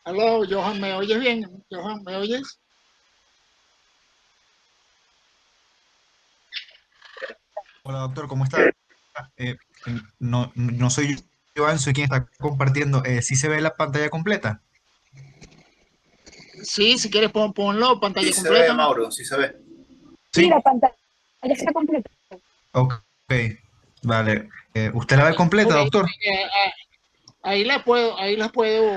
Aló, Johan, ¿me oyes bien? Johan, ¿me oyes? Hola doctor, ¿cómo está? Eh, no soy Joan, soy quien está compartiendo. ¿Sí se ve la pantalla completa? Sí, si quieres ponlo, Sí pantalla se ve, completa. Mauro, sí se ve. Sí, La pantalla está completa. ok, vale. ¿Usted la ve completa, Ok, doctor? ahí las puedo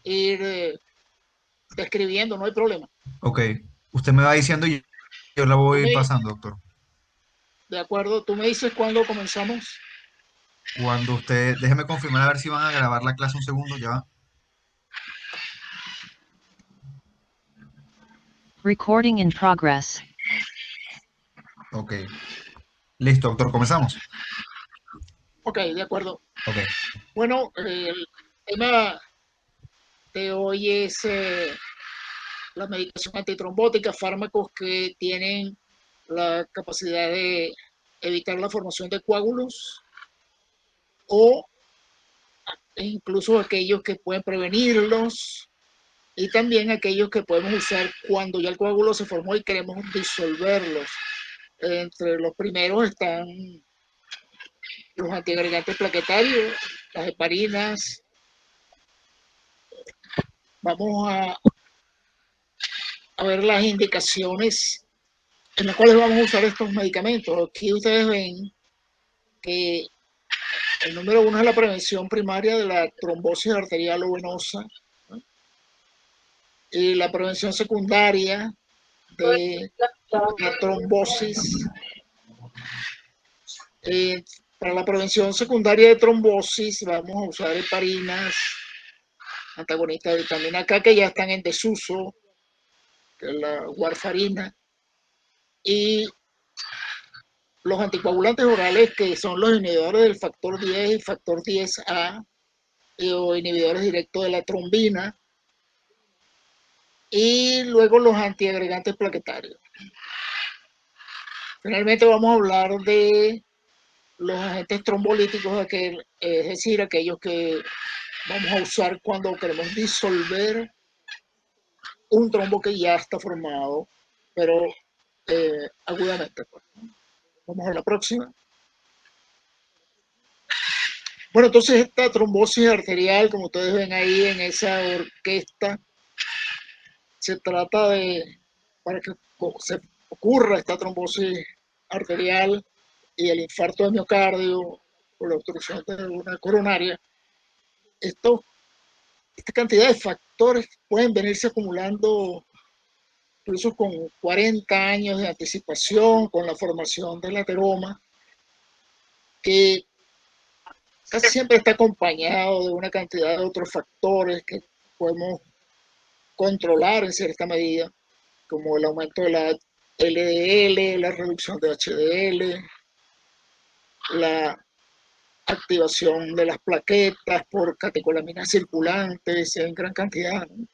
ir describiendo, no hay problema. Ok, usted me va diciendo y yo la Tú voy me, pasando, doctor. de acuerdo, tú me dices cuándo comenzamos. Cuando usted, déjeme confirmar a ver si van a grabar la clase un segundo, ya va. Recording in progress. Ok, listo, doctor, comenzamos. Ok, de acuerdo. Ok, Bueno, el tema de hoy es la medicación antitrombótica, fármacos que tienen la capacidad de evitar la formación de coágulos o incluso aquellos que pueden prevenirlos y también aquellos que podemos usar cuando ya el coágulo se formó y queremos disolverlos. Entre los primeros están los antiagregantes plaquetarios, las heparinas. Vamos a ver las indicaciones en las cuales vamos a usar estos medicamentos. Aquí ustedes ven que el número uno es la prevención primaria de la trombosis arterial o venosa, ¿no? Y la prevención secundaria de la trombosis. Eh, para la prevención secundaria de trombosis vamos a usar heparinas, antagonistas de vitamina K que ya están en desuso, que es la warfarina, y los anticoagulantes orales que son los inhibidores del factor 10 y factor 10A, o inhibidores directos de la trombina, y luego los antiagregantes plaquetarios. Finalmente vamos a hablar de los agentes trombolíticos, es decir, aquellos que vamos a usar cuando queremos disolver un trombo que ya está formado, pero agudamente. Pues. Vamos a la próxima. Bueno, entonces esta trombosis arterial, como ustedes ven ahí en esa orquesta, se trata de, para que se ocurra esta trombosis arterial y el infarto de miocardio por la obstrucción de una coronaria, esto, esta cantidad de factores pueden venirse acumulando incluso con 40 años de anticipación, con la formación del ateroma, que casi siempre está acompañado de una cantidad de otros factores que podemos controlar en cierta medida, como el aumento de la LDL, la reducción de HDL, la activación de las plaquetas por catecolaminas circulantes en gran cantidad, ¿no?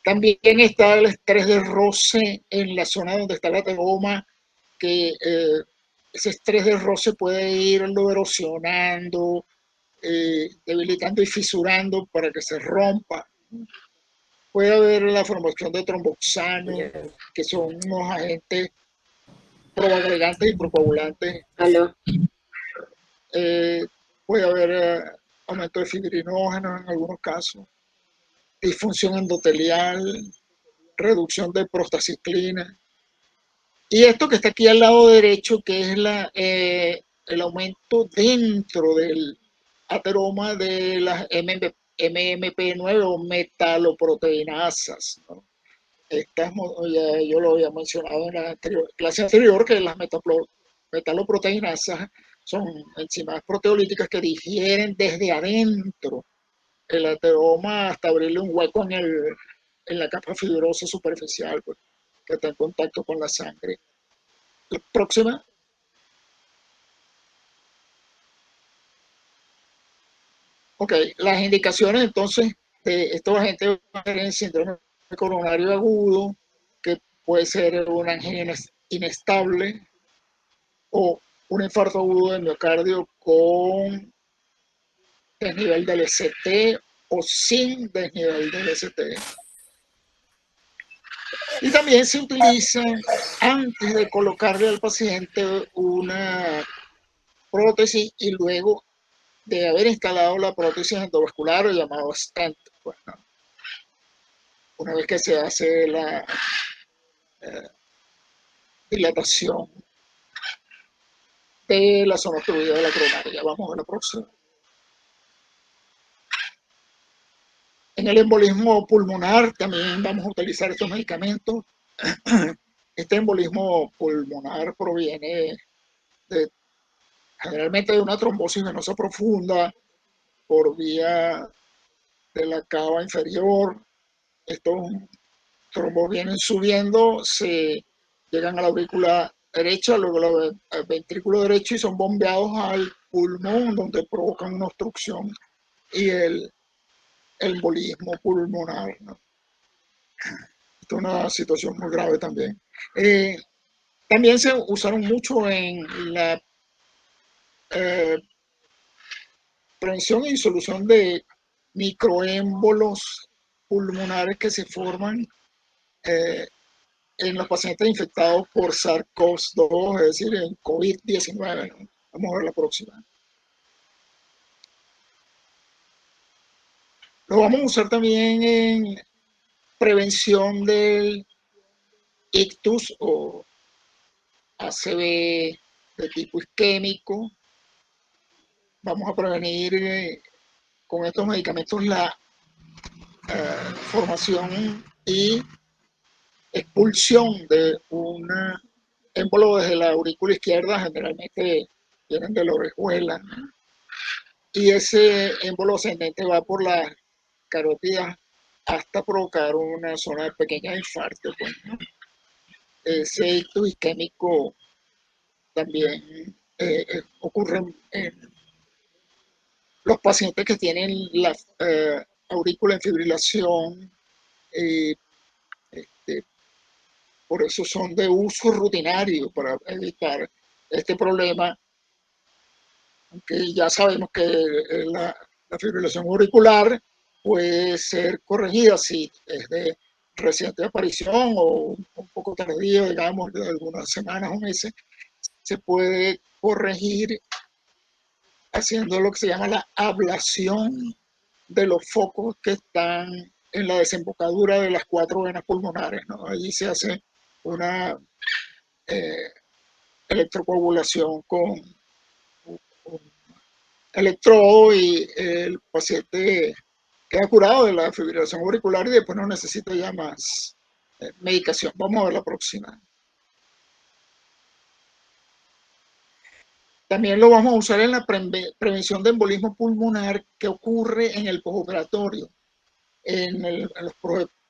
También está el estrés de roce en la zona donde está la ateroma, que ese estrés de roce puede irlo erosionando, debilitando y fisurando para que se rompa. Puede haber la formación de tromboxanos, que son unos agentes proagregantes y procoagulantes. Aló. Eh, puede haber aumento de fibrinógeno en algunos casos, disfunción endotelial, reducción de prostaciclina. Y esto que está aquí al lado derecho, que es el aumento dentro del ateroma de las MMP9 o metaloproteinasas, ¿no? Estas, ya yo lo había mencionado en la clase anterior, que las metaloproteinasas son enzimas proteolíticas que digieren desde adentro el ateroma hasta abrirle un hueco en la capa fibrosa superficial, pues, que está en contacto con la sangre. La próxima. Ok, las indicaciones entonces de estos agentes en síndrome coronario agudo, que puede ser una angina inestable o un infarto agudo de miocardio con desnivel del ST o sin desnivel del ST. Y también se utiliza antes de colocarle al paciente una prótesis y luego de haber instalado la prótesis endovascular o llamado stent. Bueno, una vez que se hace la dilatación de la zona obstruida de la coronaria. Vamos a la próxima. En el embolismo pulmonar también vamos a utilizar estos medicamentos. Este embolismo pulmonar proviene generalmente de una trombosis venosa profunda por vía de la cava inferior. Estos trombos vienen subiendo, se llegan a la aurícula derecha, luego al ventrículo derecho y son bombeados al pulmón, donde provocan una obstrucción y el embolismo pulmonar, ¿no? Esto es una situación muy grave también. También se usaron mucho en la prevención y solución de microémbolos pulmonares que se forman en los pacientes infectados por SARS-CoV-2, es decir, en COVID-19, ¿no? Vamos a ver la próxima. Lo vamos a usar también en prevención del ictus o ACV de tipo isquémico. Vamos a prevenir con estos medicamentos la formación y expulsión de un émbolo desde la aurícula izquierda, generalmente vienen de la orejuela, ¿no? Y ese émbolo ascendente va por las carótidas hasta provocar una zona de pequeña infarto, pues, ¿no? Ese ictus isquémico también ocurre en los pacientes que tienen la aurícula en fibrilación. Por eso son de uso rutinario para evitar este problema, aunque ya sabemos que la fibrilación auricular puede ser corregida si es de reciente aparición o un poco tardío, digamos, de algunas semanas o meses. Se puede corregir haciendo lo que se llama la ablación de los focos que están en la desembocadura de las 4 venas pulmonares, ¿no? Allí se hace una electrocoagulación con un electrodo y el paciente queda curado de la fibrilación auricular y después no necesita ya más medicación. Vamos a ver la próxima. También lo vamos a usar en la prevención de embolismo pulmonar que ocurre en el postoperatorio, en los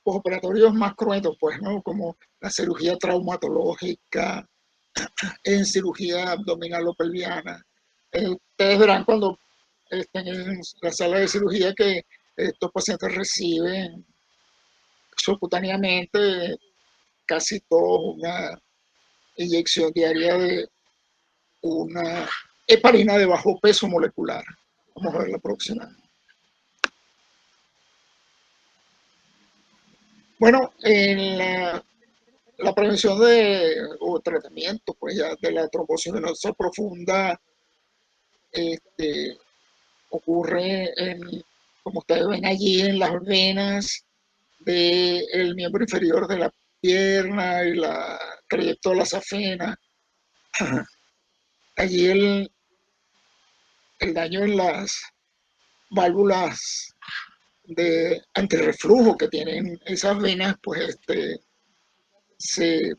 postoperatorios más cruentos, pues, ¿no? Como la cirugía traumatológica, en cirugía abdominal o pelviana. Ustedes verán cuando estén en la sala de cirugía que estos pacientes reciben subcutáneamente casi todos una inyección diaria de una heparina de bajo peso molecular. Vamos a ver la próxima. Bueno, en la prevención o tratamiento pues, ya de la trombosis venosa profunda ocurre, como ustedes ven allí, en las venas del miembro inferior de la pierna y la trayecto de la safena. Allí el daño en las válvulas de antirreflujo que tienen esas venas, pues se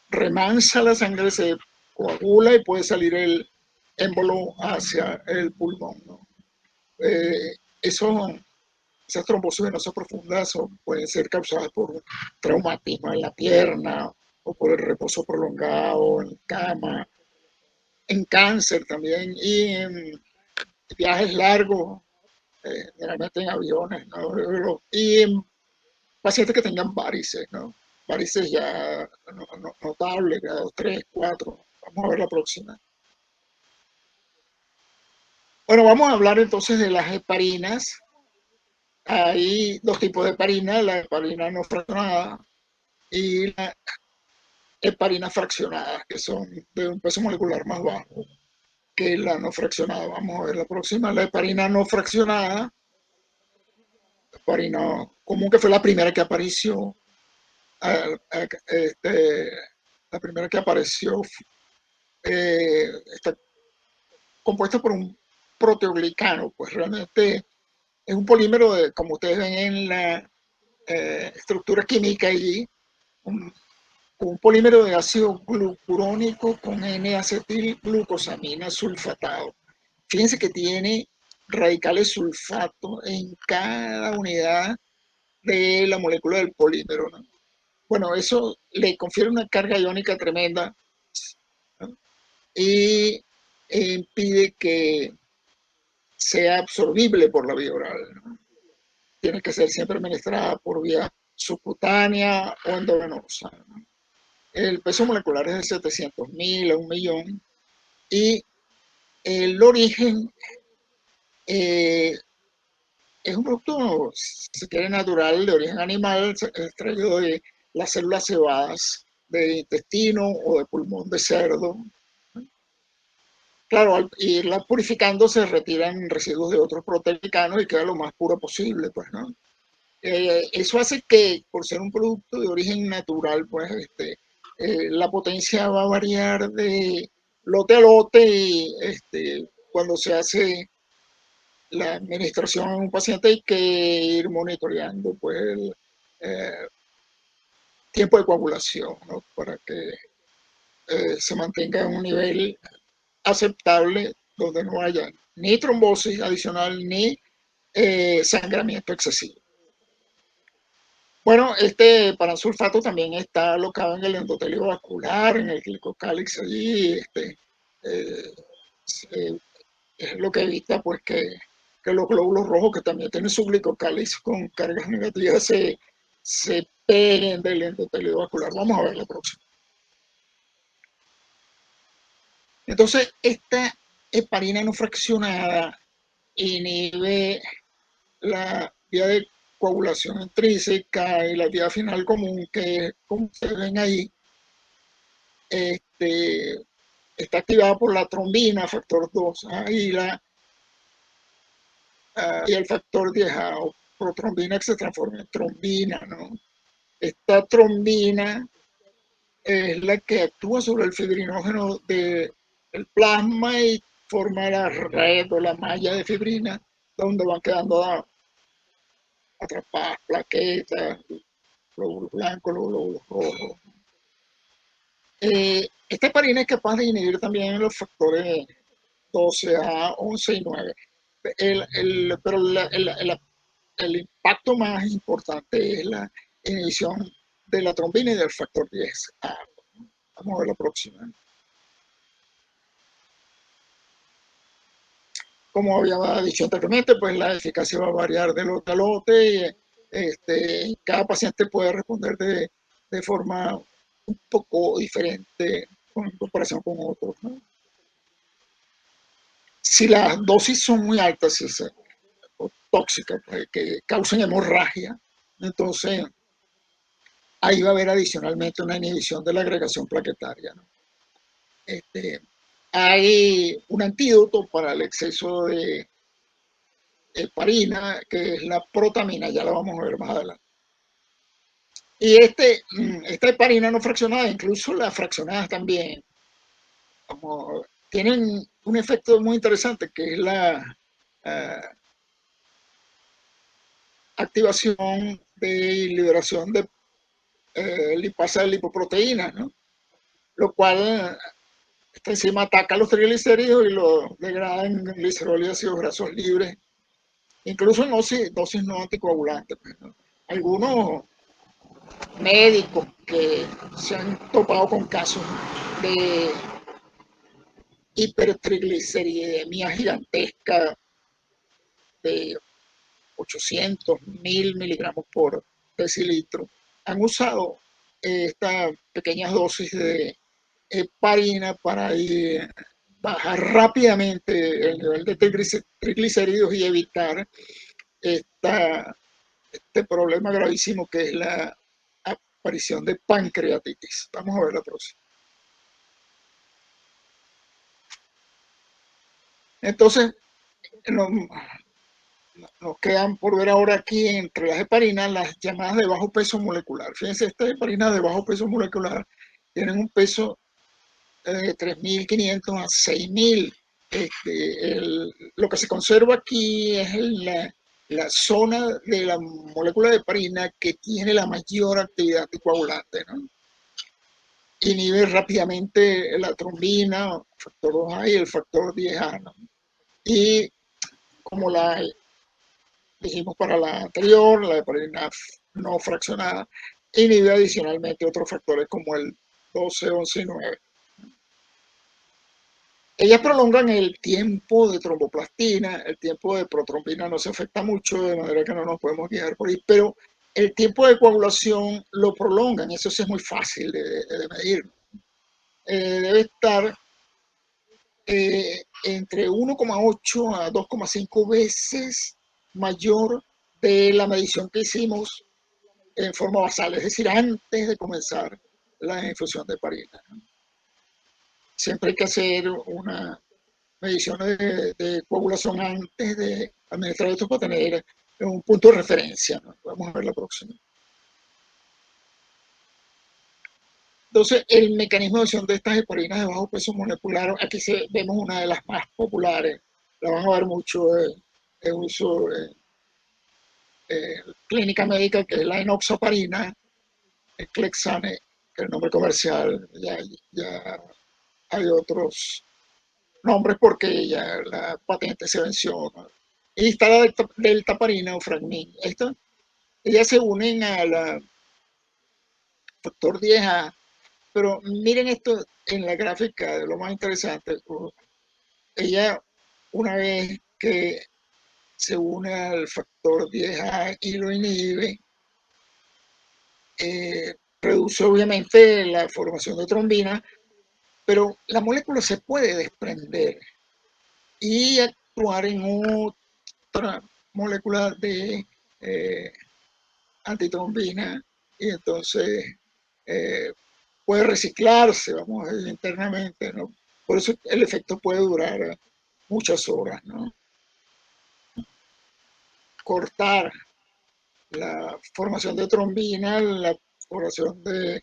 remansa la sangre, se coagula y puede salir el émbolo hacia el pulmón, ¿no? Esas trombosis venosas profundas pueden ser causadas por un traumatismo en la pierna o por el reposo prolongado en cama, en cáncer también y en viajes largos, generalmente en aviones, ¿no? Y en pacientes que tengan varices, ¿no? Varices ya notables, grado 3, 4. Vamos a ver la próxima. Bueno, vamos a hablar entonces de las heparinas. hay dos tipos de heparina, la heparina no fraccionada y la heparina fraccionada, que son de un peso molecular más bajo que la no fraccionada. Vamos a ver la próxima, la heparina no fraccionada, heparina común, que fue la primera que apareció, la primera que apareció, está compuesta por un proteoglicano, pues realmente es un polímero, como ustedes ven en la estructura química allí, un polímero de ácido glucurónico con N-acetilglucosamina sulfatado. Fíjense que tiene radicales sulfato en cada unidad de la molécula del polímero, ¿no? Bueno, eso le confiere una carga iónica tremenda, ¿no? Y impide que sea absorbible por la vía oral, ¿no? Tiene que ser siempre administrada por vía subcutánea o endovenosa, ¿no? El peso molecular es de 700.000 a 1.000.000 y el origen es un producto, si se quiere, natural, de origen animal, extraído de las células cebadas de intestino o de pulmón de cerdo. Claro, al irla purificando se retiran residuos de otros proteínas y queda lo más puro posible, pues, ¿no? Eso hace que, por ser un producto de origen natural, pues la potencia va a variar de lote a lote y cuando se hace la administración en un paciente hay que ir monitoreando pues el tiempo de coagulación, ¿no? Para que se mantenga en un nivel aceptable donde no haya ni trombosis adicional ni sangramiento excesivo. Bueno, este parasulfato también está alocado en el endotelio vascular, en el glicocálix allí, eh, es lo que evita pues que los glóbulos rojos, que también tienen su glicocálix con cargas negativas, se peguen del endotelio vascular. Vamos a ver la próxima. Entonces, esta heparina no fraccionada inhibe la vía de coagulación intrínseca y la vía final común, que como ustedes ven ahí, está activada por la trombina, factor 2, y el factor 10, o protrombina, que se transforma en trombina, ¿no? Esta trombina es la que actúa sobre el fibrinógeno del plasma y forma la red o la malla de fibrina, donde van quedando atrapadas plaquetas, glóbulos blancos, glóbulos rojos. Esta heparina es capaz de inhibir también los factores 12A, 11 y 9. Pero el impacto más importante es la inhibición de la trombina y del factor 10A. Vamos a ver la próxima. Como había dicho anteriormente, pues la eficacia va a variar de lote a lote y cada paciente puede responder de forma un poco diferente en comparación con otros, ¿no? Si las dosis son muy altas, o tóxicas, pues, que causen hemorragia, entonces ahí va a haber adicionalmente una inhibición de la agregación plaquetaria, ¿no? Hay un antídoto para el exceso de heparina, que es la protamina, ya la vamos a ver más adelante. Y esta heparina no fraccionada, incluso las fraccionadas también, tienen un efecto muy interesante, que es la activación de liberación de lipasa de lipoproteínas, ¿no? Lo cual esta enzima ataca los triglicéridos y lo degrada en glicerol y ácidos grasos libres, incluso en dosis no anticoagulantes, pues, ¿no? Algunos médicos que se han topado con casos de hipertrigliceridemia gigantesca de 800, 1000 miligramos por decilitro, han usado estas pequeñas dosis de heparina para bajar rápidamente el nivel de triglicéridos y evitar este problema gravísimo que es la aparición de pancreatitis. Vamos a ver la próxima. Entonces, nos quedan por ver ahora aquí entre las heparinas las llamadas de bajo peso molecular. Fíjense, estas heparinas de bajo peso molecular tienen un peso de 3.500 a 6.000. Lo que se conserva aquí es la zona de la molécula de heparina que tiene la mayor actividad anticoagulante, ¿no? Inhibe rápidamente la trombina, el factor 2A y el factor 10A, ¿no? Y como la dijimos para la anterior, la heparina no fraccionada inhibe adicionalmente otros factores como el 12, 11 y 9. Ellas prolongan el tiempo de tromboplastina, el tiempo de protrombina no se afecta mucho, de manera que no nos podemos guiar por ahí, pero el tiempo de coagulación lo prolongan, eso sí es muy fácil de medir. Debe estar entre 1,8 a 2,5 veces mayor de la medición que hicimos en forma basal, es decir, antes de comenzar la infusión de heparina. Siempre hay que hacer una medición de coagulación antes de administrar esto para tener un punto de referencia, ¿no? Vamos a ver la próxima. Entonces, el mecanismo de acción de estas heparinas de bajo peso molecular, aquí vemos una de las más populares, la van a ver mucho de uso clínica médica, que es la enoxaparina, el Clexane, que es el nombre comercial, ya hay otros nombres porque ya la patente se venció, ¿no? Y está la deltaparina o fragmin. Ellas se unen al factor 10A, pero miren esto en la gráfica, de lo más interesante. Ella, una vez que se une al factor 10A y lo inhibe, reduce obviamente la formación de trombina, pero la molécula se puede desprender y actuar en otra molécula de antitrombina, y entonces puede reciclarse, vamos a decir, internamente, ¿no? Por eso el efecto puede durar muchas horas, ¿no? Cortar la formación de trombina, la formación de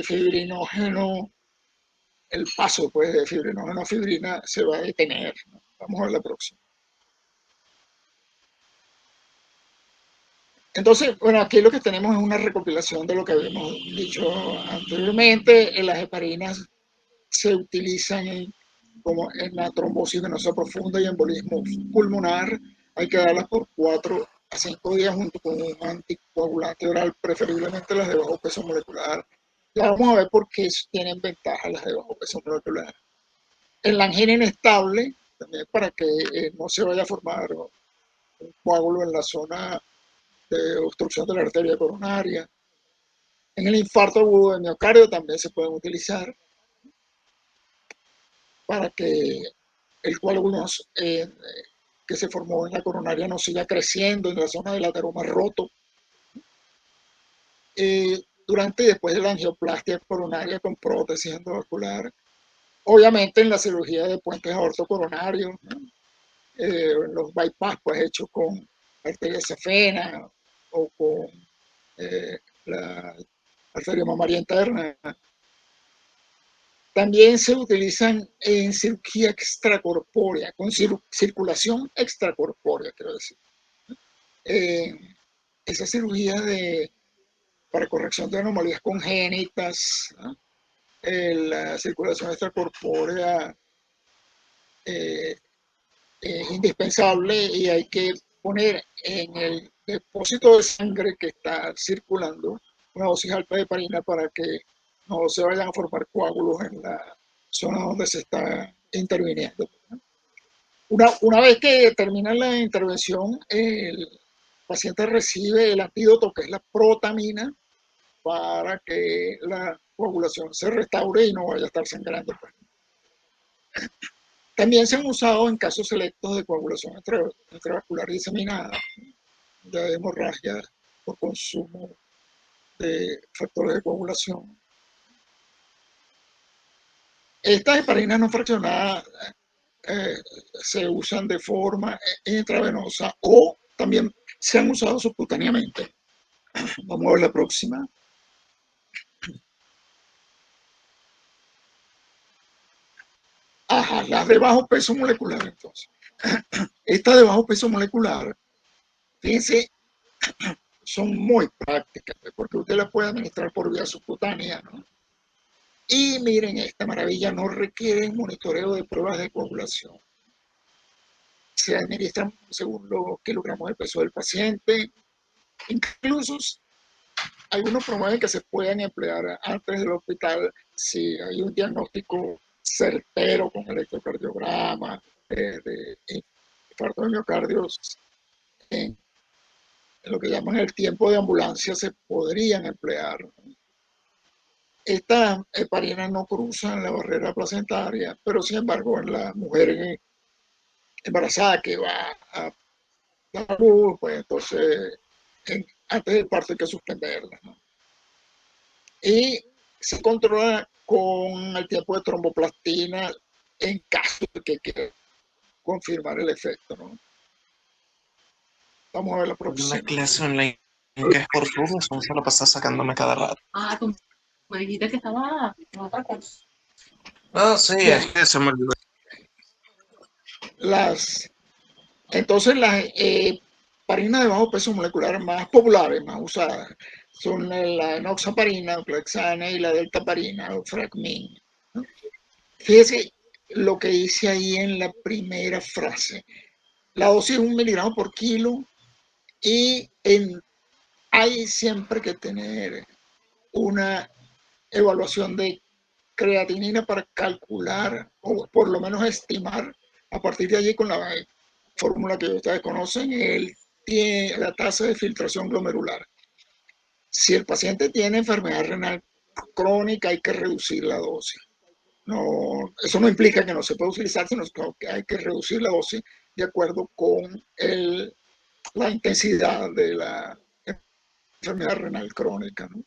fibrinógeno, el paso pues de fibrinógeno a fibrina se va a detener, ¿no? Vamos a ver la próxima. Entonces, bueno, aquí lo que tenemos es una recopilación de lo que habíamos dicho anteriormente. Las heparinas se utilizan como en la trombosis venosa profunda y embolismo pulmonar. Hay que darlas por 4 a 5 días junto con un anticoagulante oral, preferiblemente las de bajo peso molecular. Ya vamos a ver por qué tienen ventaja las de bajo peso molecular. En la angina inestable, también para que no se vaya a formar un coágulo en la zona de obstrucción de la arteria coronaria. En el infarto agudo de miocardio también se pueden utilizar para que el coágulo que se formó en la coronaria no siga creciendo en la zona del ateroma roto. Durante y después de la angioplastia coronaria con prótesis endovascular, obviamente en la cirugía de puentes aortocoronarios, ¿no? Los bypass pues hechos con arteria safena o con la arteria mamaria interna. También se utilizan en cirugía extracorpórea, con circulación extracorpórea, quiero decir. Esa cirugía para corrección de anomalías congénitas, ¿no? La circulación extracorpórea es indispensable y hay que poner en el depósito de sangre que está circulando una dosis alta de heparina para que no se vayan a formar coágulos en la zona donde se está interviniendo. Una vez que termina la intervención, el paciente recibe el antídoto que es la protamina para que la coagulación se restaure y no vaya a estar sangrando. También se han usado en casos selectos de coagulación intravascular diseminada, de hemorragia por consumo de factores de coagulación. Estas heparinas no fraccionadas se usan de forma intravenosa o también se han usado subcutáneamente. Vamos a ver la próxima. Ajá, las de bajo peso molecular entonces. Estas de bajo peso molecular, fíjense, son muy prácticas, porque usted las puede administrar por vía subcutánea, ¿no? Y miren, esta maravilla, no requiere monitoreo de pruebas de coagulación. Se administran según los kilogramos de peso del paciente. Incluso algunos promueven que se puedan emplear antes del hospital si hay un diagnóstico certero con electrocardiograma, de infarto de miocardio. En lo que llaman el tiempo de ambulancia se podrían emplear. Estas heparinas no cruzan la barrera placentaria, pero sin embargo en la mujer embarazada que va a dar luz, pues entonces antes del parto hay que suspenderla, ¿no? Y se controla con el tiempo de tromboplastina en caso de que quiera confirmar el efecto, ¿no? Vamos a ver la próxima. Una clase online que es por Zoom, eso se lo pasa sacándome cada rato. Ah, tú me dijiste que estaba en otra cosa. No, sí, Bien. es que se me olvidó. Entonces las heparinas de bajo peso molecular más populares, más usadas, son la enoxaparina, clexane y la deltaparina o fragmin, ¿no? Fíjese lo que dice ahí en la primera frase. La dosis es 1 miligramo por kilo y hay siempre que tener una evaluación de creatinina para calcular o por lo menos estimar a partir de allí con la fórmula que ustedes conocen, la tasa de filtración glomerular. Si el paciente tiene enfermedad renal crónica hay que reducir la dosis. No, eso no implica que no se pueda utilizar, sino que hay que reducir la dosis de acuerdo con la intensidad de la enfermedad renal crónica, ¿no?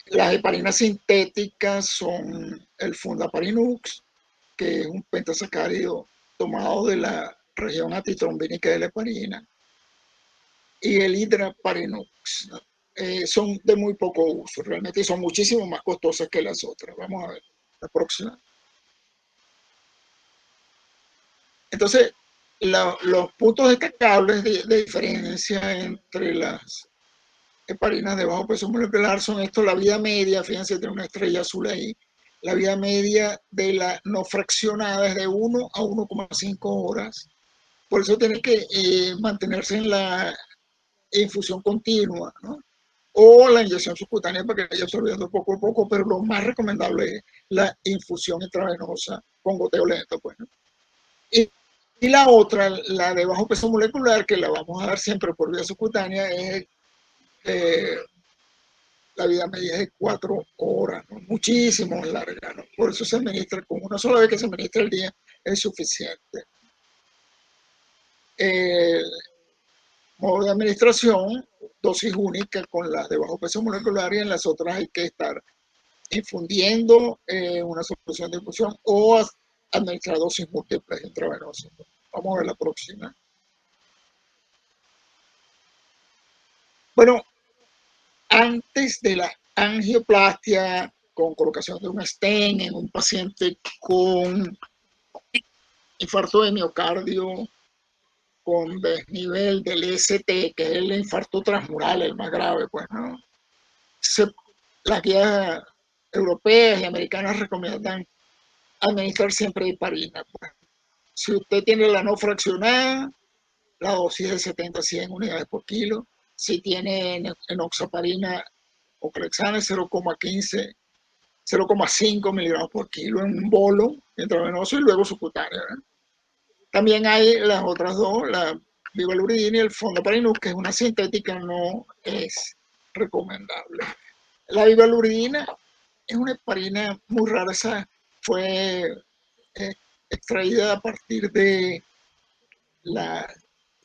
Las heparinas sintéticas son el fundaparinux, que es un pentasacárido tomado de la región antitrombínica de la heparina, y el hidraparinux, ¿no? Son de muy poco uso realmente y son muchísimo más costosas que las otras. Vamos a ver la próxima. Entonces, los puntos destacables de diferencia entre las heparinas de bajo peso molecular son esto: la vida media, fíjense, tiene una estrella azul ahí, la vida media de la no fraccionada es de 1 a 1,5 horas, por eso tiene que mantenerse en la infusión continua, ¿no? O la inyección subcutánea para que vaya absorbiendo poco a poco, pero lo más recomendable es la infusión intravenosa con goteo lento, pues, ¿no? Y la otra, la de bajo peso molecular, que la vamos a dar siempre por vía subcutánea, es la vida media de 4 horas, ¿no? Muchísimo larga, ¿no? Por eso se administra con una sola vez que se administra el día es suficiente. Modo de administración, dosis única con las de bajo peso molecular, y en las otras hay que estar infundiendo una solución de infusión o administrar dosis múltiples intravenosas. Vamos a ver la próxima. Bueno, antes de la angioplastia con colocación de un stent en un paciente con infarto de miocardio, con desnivel del ST, que es el infarto transmural, el más grave, pues, ¿no? Las guías europeas y americanas recomiendan administrar siempre heparina, pues. Si usted tiene la no fraccionada, la dosis es de 70 a 100 unidades por kilo. Si tiene enoxaparina o clexane, 0,15, 0,5 miligramos por kilo en un bolo intravenoso y luego subcutáneo, ¿eh? También hay las otras dos, la vivaluridina y el fondaparinux, que es una sintética, no es recomendable. La vivaluridina es una heparina muy rara, esa fue eh, extraída a partir de la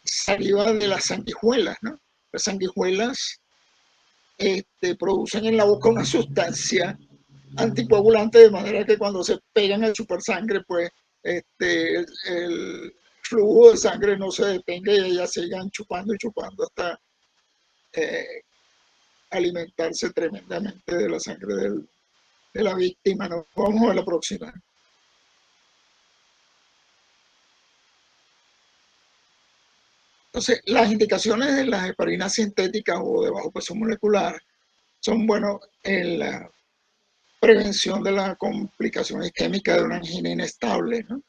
saliva de las sanguijuelas, ¿no? Las sanguijuelas producen en la boca una sustancia anticoagulante, de manera que cuando se pegan al chupar sangre, pues el flujo de sangre no se detenga y ellas sigan chupando y chupando hasta alimentarse tremendamente de la sangre de la víctima. Nos vamos a la próxima. Entonces, las indicaciones de las heparinas sintéticas o de bajo peso molecular son, bueno, en la prevención de la complicación isquémica de una angina inestable, ¿no?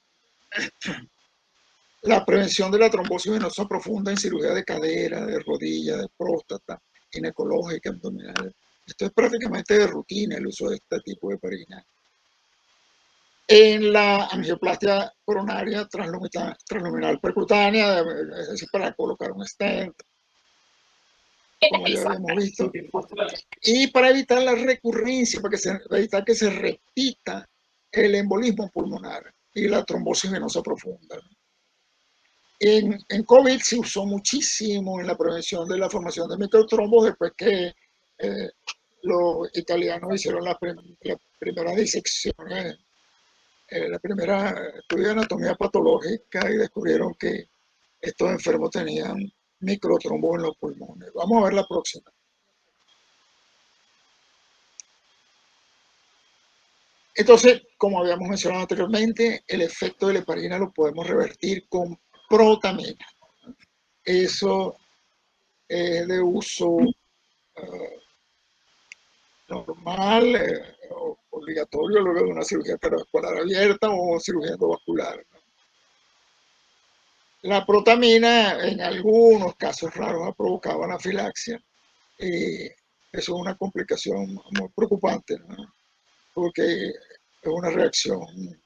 La prevención de la trombosis venosa profunda en cirugía de cadera, de rodilla, de próstata, ginecológica, abdominal. Esto es prácticamente de rutina el uso de este tipo de heparina. En la angioplastia coronaria transluminal percutánea, es decir, para colocar un stent, como ya habíamos visto, y para evitar la recurrencia, para evitar que se repita el embolismo pulmonar y la trombosis venosa profunda. En COVID se usó muchísimo en la prevención de la formación de microtrombos después que los italianos hicieron las primeras disecciones, la primera estudio de anatomía patológica y descubrieron que estos enfermos tenían microtrombos en los pulmones. Vamos a ver la próxima. Entonces, como habíamos mencionado anteriormente, el efecto de la heparina lo podemos revertir con protamina. Eso es de uso normal, obligatorio luego de una cirugía cardiovascular abierta o cirugía endovascular. La protamina en algunos casos raros ha provocado anafilaxia y eso es una complicación muy preocupante, ¿no? Porque es una reacción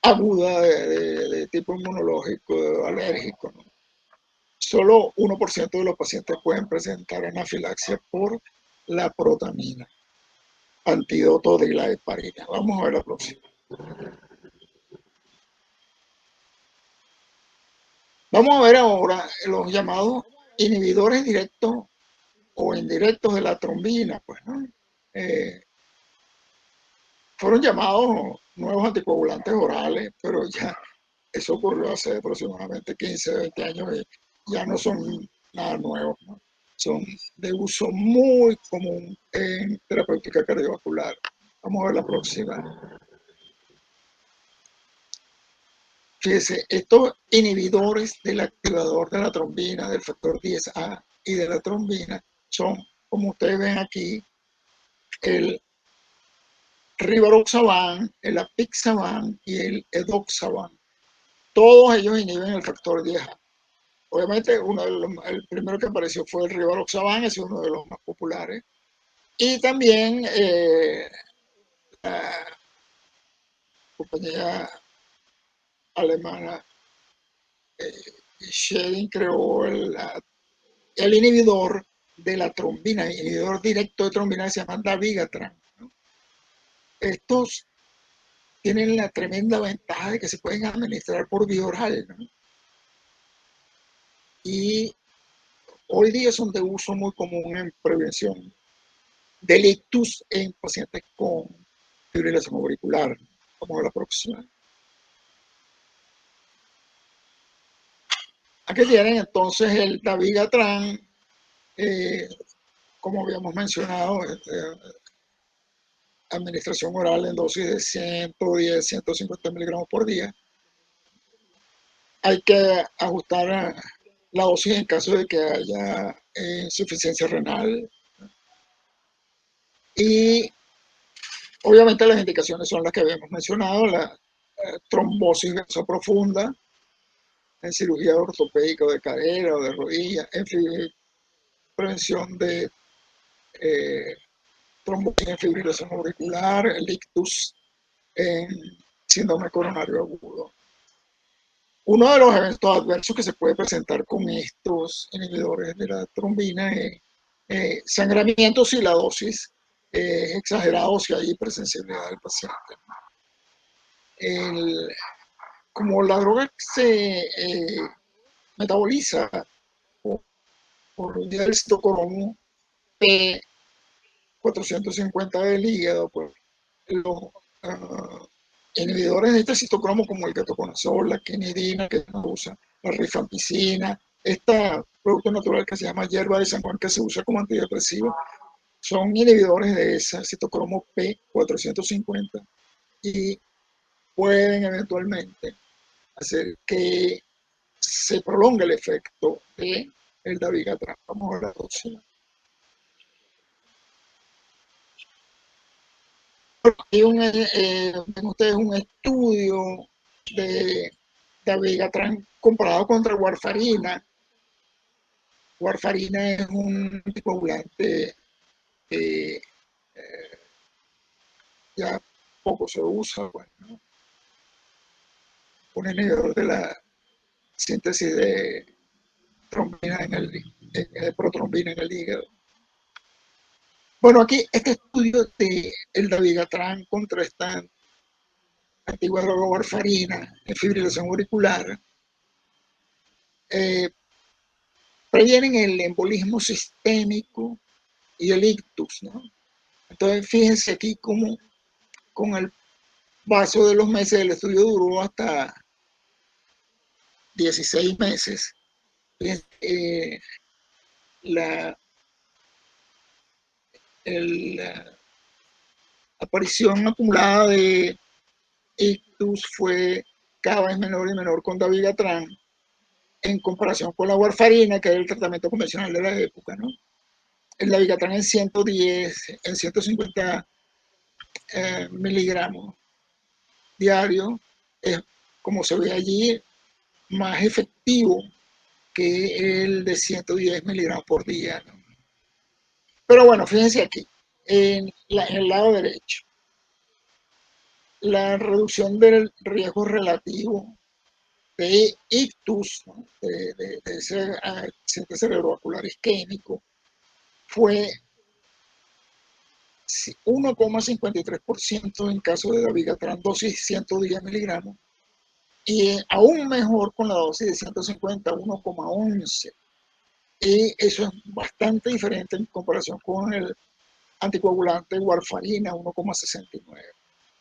aguda de tipo inmunológico, alérgico, ¿no? Solo 1% de los pacientes pueden presentar anafilaxia por la protamina, antídoto de la heparina. Vamos a ver la próxima. Vamos a ver ahora los llamados inhibidores directos o indirectos de la trombina, pues, ¿no? Fueron llamados nuevos anticoagulantes orales, pero ya eso ocurrió hace aproximadamente 15, 20 años y ya no son nada nuevos, ¿no? Son de uso muy común en terapéutica cardiovascular. Vamos a ver la próxima. Fíjese, estos inhibidores del activador de la trombina, del factor 10A y de la trombina, son, como ustedes ven aquí, el rivaroxaban, el apixaban y el edoxaban. Todos ellos inhiben el factor 10A. Obviamente, el primero que apareció fue el rivaroxaban, ese es uno de los más populares. Y también la compañía alemana Scheding creó el inhibidor de la trombina, el inhibidor directo de trombina, se llama dabigatran, ¿no? Estos tienen la tremenda ventaja de que se pueden administrar por vía oral, ¿no? Y hoy día son de uso muy común en prevención del ictus en pacientes con fibrilación auricular. Vamos a la próxima. Aquí tienen entonces el dabigatran, como habíamos mencionado, administración oral en dosis de 110, 150 miligramos por día. Hay que ajustar la dosis en caso de que haya insuficiencia renal. Y obviamente las indicaciones son las que habíamos mencionado, la trombosis venosa profunda en cirugía ortopédica o de cadera o de rodilla, en fin, prevención de trombosis en fibrilación auricular, el ictus en síndrome coronario agudo. Uno de los eventos adversos que se puede presentar con estos inhibidores de la trombina es sangramiento si la dosis es exagerada o si hay hipersensibilidad del paciente. como la droga se metaboliza por vía del citocromo P450 del hígado, pues los inhibidores de este citocromo como el ketoconazol, la quinidina que se usa, la rifampicina, este producto natural que se llama hierba de San Juan que se usa como antidepresivo, son inhibidores de ese citocromo P450 y pueden eventualmente hacer que se prolongue el efecto de el dabigatran. Vamos a ver la próxima. Hay ven ustedes un estudio de dabigatran comparado contra warfarina. Warfarina es un anticoagulante que ya poco se usa, bueno, un inhibidor de la síntesis de trombina de protrombina en el hígado. Bueno, aquí este estudio de el dabigatran contra esta antigua droga warfarina en fibrilación auricular previenen el embolismo sistémico y el ictus, ¿no? Entonces, fíjense aquí cómo con el paso de los meses el estudio duró hasta 16 meses. La aparición acumulada de ictus fue cada vez menor y menor con dabigatran en comparación con la warfarina, que era el tratamiento convencional de la época, ¿no? El dabigatran en 150 miligramos diarios es, como se ve allí, más efectivo que el de 110 miligramos por día, ¿no? Pero bueno, fíjense aquí, en el lado derecho, la reducción del riesgo relativo de ictus, ¿no? de ese accidente cerebrovascular isquémico, fue 1,53% en caso de dabigatran dosis 110 miligramos y aún mejor con la dosis de 150, 1,11. Y eso es bastante diferente en comparación con el anticoagulante warfarina, 1,69.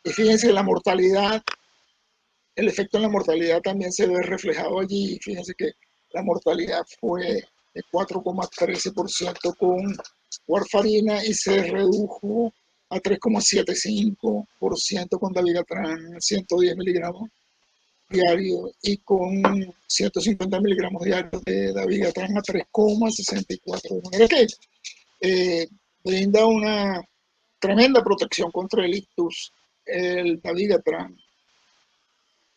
Y fíjense, la mortalidad, el efecto en la mortalidad también se ve reflejado allí. Fíjense que la mortalidad fue de 4,13% con warfarina y se redujo a 3,75% con dabigatran 110 miligramos diarios y con 150 miligramos diarios de dabigatran a 3,64. De manera que brinda una tremenda protección contra el ictus, el dabigatran,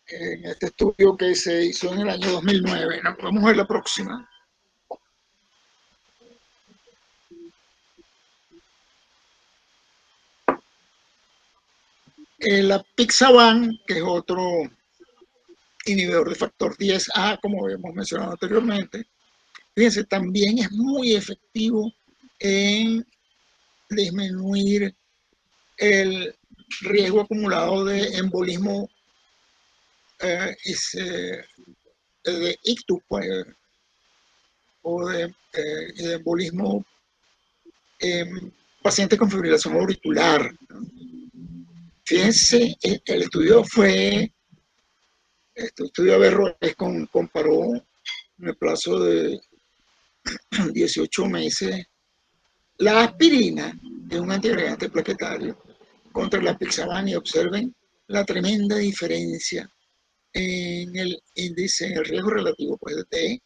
en este estudio que se hizo en el año 2009. ¿No? Vamos a ver la próxima. La Pixaban, que es otro inhibidor de factor 10A, como hemos mencionado anteriormente, fíjense, también es muy efectivo en disminuir el riesgo acumulado de embolismo de ictus, pues, o de embolismo en pacientes con fibrilación auricular. Fíjense, el estudio fue, este estudio Averroes comparó en el plazo de 18 meses la aspirina, que es un antiagregante plaquetario, contra la Pixaban, y observen la tremenda diferencia en el índice, en el riesgo relativo, pues, de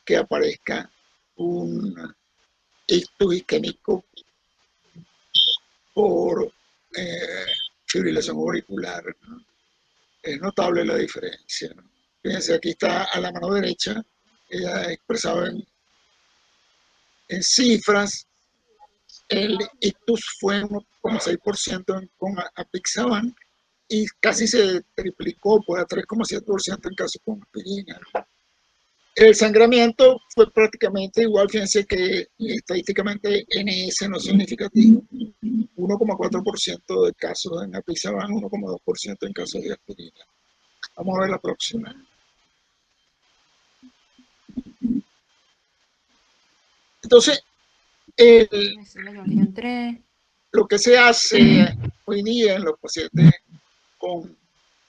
que aparezca un ictus isquémico por fibrilación auricular, ¿no? Es notable la diferencia, ¿no? Fíjense, aquí está a la mano derecha, expresado en cifras. El ictus fue 1,6% con apixaban y casi se triplicó, pues, a 3,7% en caso con aspirina, ¿no? El sangramiento fue prácticamente igual, fíjense que estadísticamente NS no es significativo, 1,4% de casos en apixaban, 1,2% en casos de aspirina. Vamos a ver la próxima. Entonces, lo que se hace hoy día en los pacientes con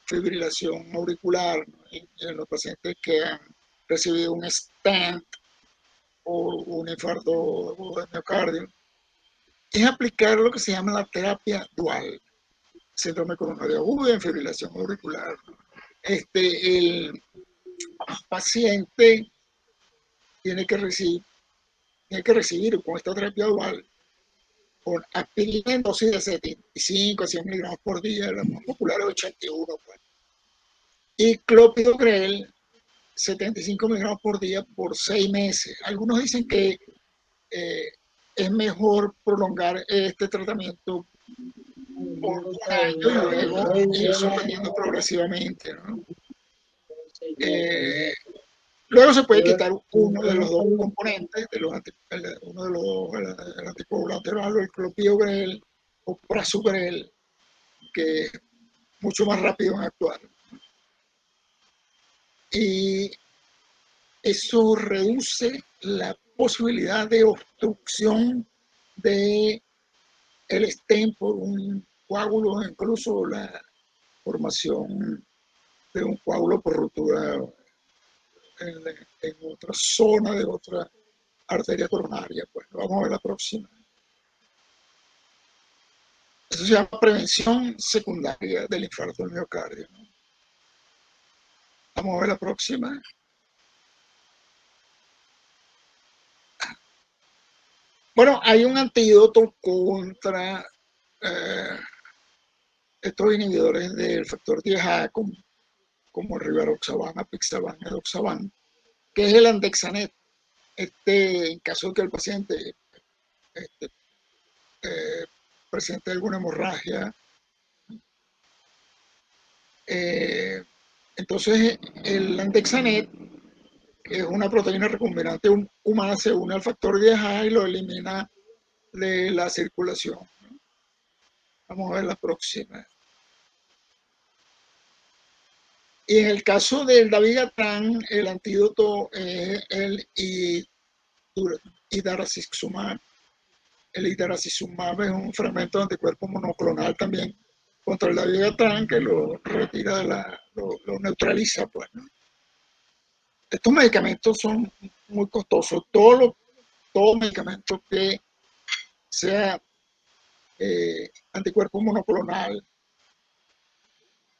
fibrilación auricular, ¿no? En los pacientes que han recibido un stent o un infarto de miocardio, es aplicar lo que se llama la terapia dual, síndrome coronario agudo y fibrilación auricular. El paciente tiene que recibir con esta terapia dual con aspirina en dosis de 75 a 100 miligramos por día, la más popular es 81, pues. Y clopidogrel 75 miligramos por día por 6 meses. Algunos dicen que es mejor prolongar este tratamiento por un año y luego ir suspendiendo progresivamente, ¿no? Luego se puede quitar uno de los dos componentes, uno de los dos, el anticoagulante oral o el clopidogrel o prasugrel, que es mucho más rápido en actuar. Y eso reduce la posibilidad de obstrucción de el stent por un coágulo, incluso la formación de un coágulo por ruptura en otra zona de otra arteria coronaria. Pues vamos a ver la próxima. Eso se llama prevención secundaria del infarto del miocardio, ¿no? Vamos a ver la próxima. Bueno, hay un antídoto contra estos inhibidores del factor 10A, como el rivaroxaban, apixaban, edoxaban, que es el andexanet. En caso de que el paciente presente alguna hemorragia, entonces el andexanet, que es una proteína recombinante humana, se une al factor 10A y lo elimina de la circulación. Vamos a ver la próxima. Y en el caso del dabigatran, el antídoto es el idarucizumab. El idarucizumab es un fragmento de anticuerpo monoclonal también contra el dabigatran que lo retira lo neutraliza, pues, ¿no? Estos medicamentos son muy costosos. Todo medicamento que sea anticuerpo monoclonal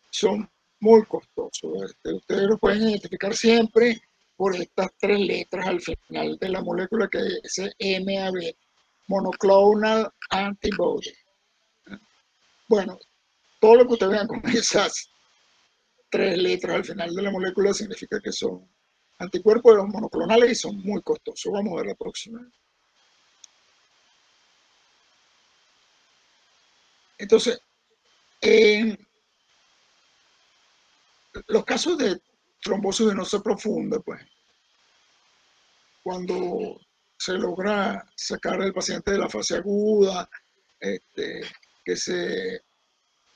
son muy costosos. Ustedes lo pueden identificar siempre por estas 3 letras al final de la molécula, que es MAB, monoclonal antibody. Bueno, todo lo que ustedes vean con esas 3 letras al final de la molécula significa que son anticuerpos de los monoclonales y son muy costosos. Vamos a ver la próxima. Entonces, en los casos de trombosis venosa profunda, pues, cuando se logra sacar al paciente de la fase aguda, que se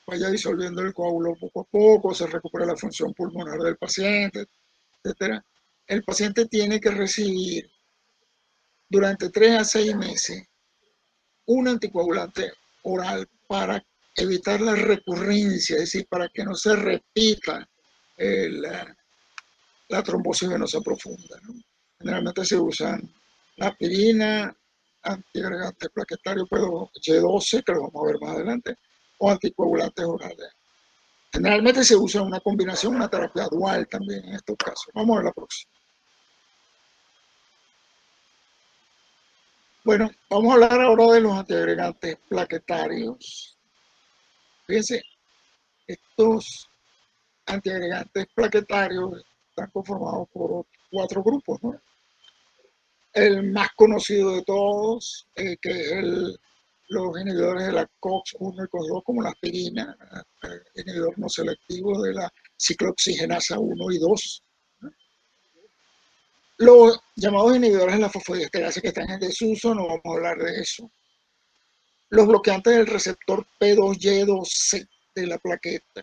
vaya disolviendo el coágulo poco a poco, se recupera la función pulmonar del paciente, etcétera, el paciente tiene que recibir durante 3 a 6 meses un anticoagulante oral para evitar la recurrencia, es decir, para que no se repita la trombosis venosa profunda, ¿no? Generalmente se usan aspirina, antiagregante plaquetario, pero G12, que lo vamos a ver más adelante, o anticoagulantes orales. Generalmente se usa una combinación, una terapia dual también en estos casos. Vamos a ver la próxima. Bueno, vamos a hablar ahora de los antiagregantes plaquetarios. Fíjense, estos antiagregantes plaquetarios están conformados por 4 grupos, ¿no? El más conocido de todos, que es los inhibidores de la COX-1 y COX-2, como la aspirina, inhibidor no selectivo de la ciclooxigenasa 1 y 2. Los llamados inhibidores de la fosfodiesterasa que están en desuso, no vamos a hablar de eso. Los bloqueantes del receptor P2Y2C de la plaqueta.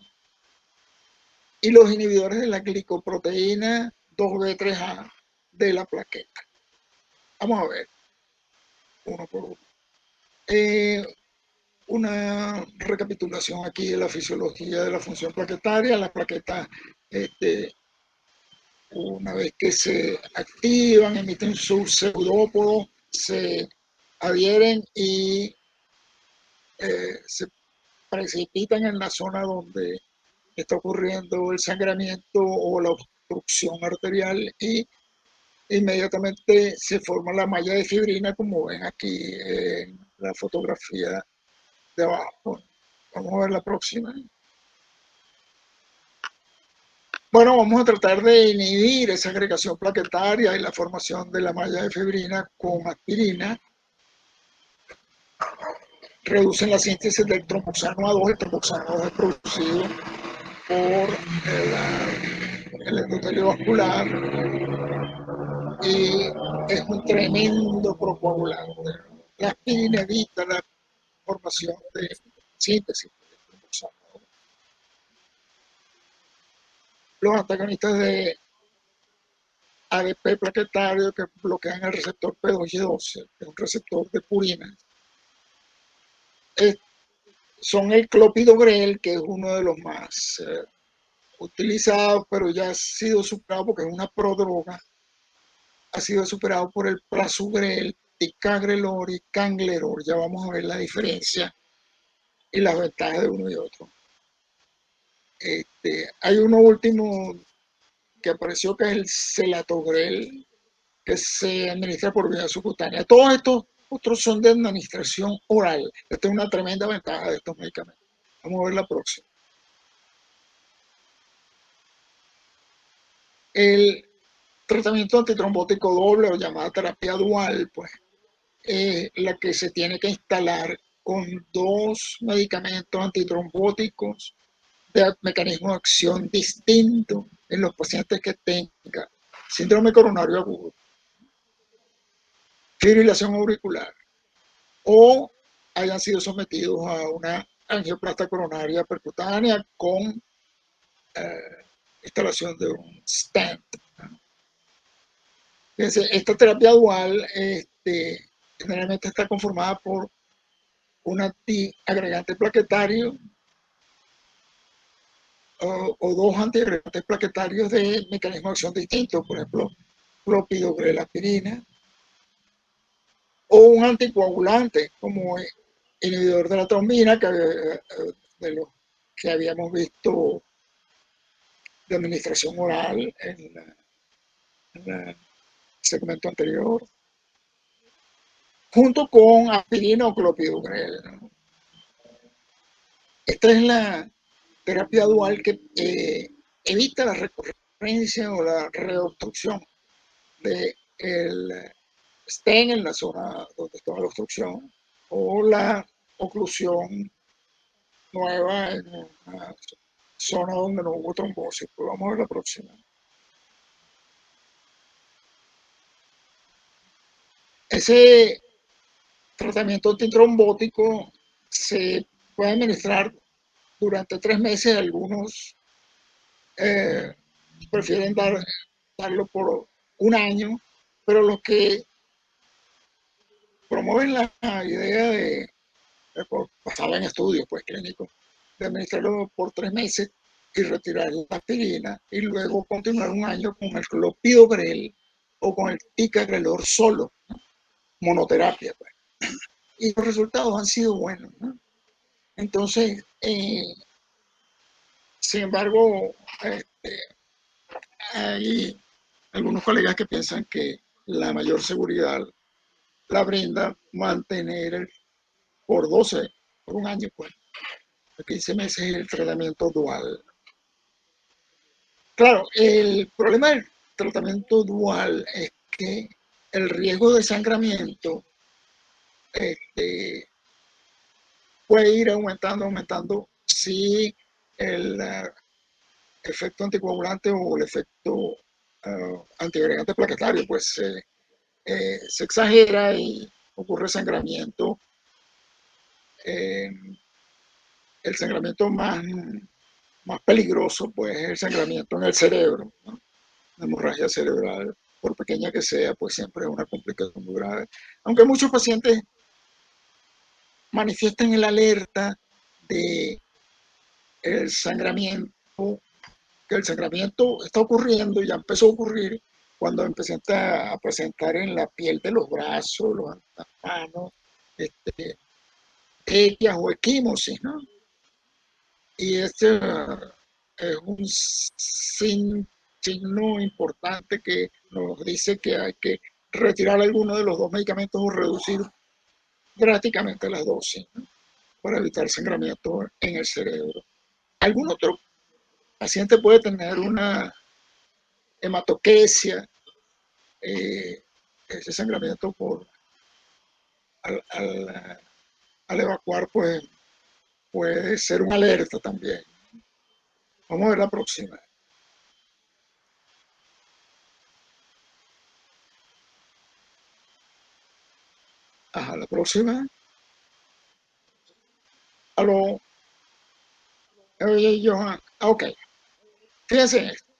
Y los inhibidores de la glicoproteína 2B3A de la plaqueta. Vamos a ver uno por uno. Una recapitulación aquí de la fisiología de la función plaquetaria. Las plaquetas, una vez que se activan, emiten sus pseudópodos, se adhieren y se precipitan en la zona donde está ocurriendo el sangramiento o la obstrucción arterial y inmediatamente se forma la malla de fibrina, como ven aquí en la fotografía de abajo. Vamos a ver la próxima. Bueno, vamos a tratar de inhibir esa agregación plaquetaria y la formación de la malla de fibrina con aspirina. Reducen la síntesis del tromboxano A2. El tromboxano A2 es producido por el endotelio vascular y es un tremendo procoagulante. La aspirina evita la formación de síntesis del tromboxano A2. Los antagonistas de ADP plaquetario que bloquean el receptor P2Y12, que es un receptor de purina, son el clopidogrel, que es uno de los más utilizados, pero ya ha sido superado porque es una prodroga. Ha sido superado por el prasugrel, ticagrelor y canglerol. Ya vamos a ver la diferencia y las ventajas de uno y otro. Hay uno último que apareció, que es el celatogrel, que se administra por vía subcutánea. Todos estos otros son de administración oral. Esta es una tremenda ventaja de estos medicamentos. Vamos a ver la próxima. El tratamiento antitrombótico doble o llamada terapia dual, pues, es la que se tiene que instalar con dos medicamentos antitrombóticos de mecanismo de acción distinto en los pacientes que tengan síndrome coronario agudo, fibrilación auricular o hayan sido sometidos a una angioplastia coronaria percutánea con instalación de un stent. Fíjense, esta terapia dual generalmente está conformada por un antiagregante plaquetario o dos antiagregantes plaquetarios de mecanismo de acción distinto, por ejemplo, clopidogrel-aspirina, o un anticoagulante como inhibidor de la trombina, que de los que habíamos visto de administración oral en el segmento anterior, junto con aspirina o clopidogrel. Esta es la terapia dual que evita la recurrencia o la reobstrucción del stent en la zona donde está la obstrucción o la oclusión nueva en una zona donde no hubo trombosis. Pues vamos a ver la próxima. Ese tratamiento antitrombótico se puede administrar durante 3 meses. Algunos prefieren darlo por un año, pero los que promueven la idea basada en estudios pues, clínicos, de administrarlo por 3 meses y retirar la aspirina y luego continuar un año con el clopidogrel o con el ticagrelor solo, ¿no? Monoterapia. Pues. Y los resultados han sido buenos, ¿no? Entonces, sin embargo, hay algunos colegas que piensan que la mayor seguridad la brinda mantener por un año, pues, 15 meses el tratamiento dual. Claro, el problema del tratamiento dual es que el riesgo de sangramiento puede ir aumentando si el efecto anticoagulante o el efecto antiagregante plaquetario, pues se exagera y ocurre sangramiento. El sangramiento más peligroso, pues, es el sangramiento en el cerebro, ¿no? La hemorragia cerebral, por pequeña que sea, pues siempre es una complicación muy grave. Aunque muchos pacientes manifiestan el alerta de el sangramiento, que el sangramiento está ocurriendo, ya empezó a ocurrir cuando empecé a presentar en la piel de los brazos, las manos, tequias o equimosis, ¿no? Y este es un signo importante que nos dice que hay que retirar alguno de los dos medicamentos o reducir drásticamente las dosis, ¿no? Para evitar sangramiento en el cerebro. Algún otro paciente puede tener una hematoquesia, ese sangramiento al evacuar, pues puede ser una alerta también. Vamos a ver la próxima. Ajá, la próxima. Aló. Oye, Johan. Ok. Fíjense en esto.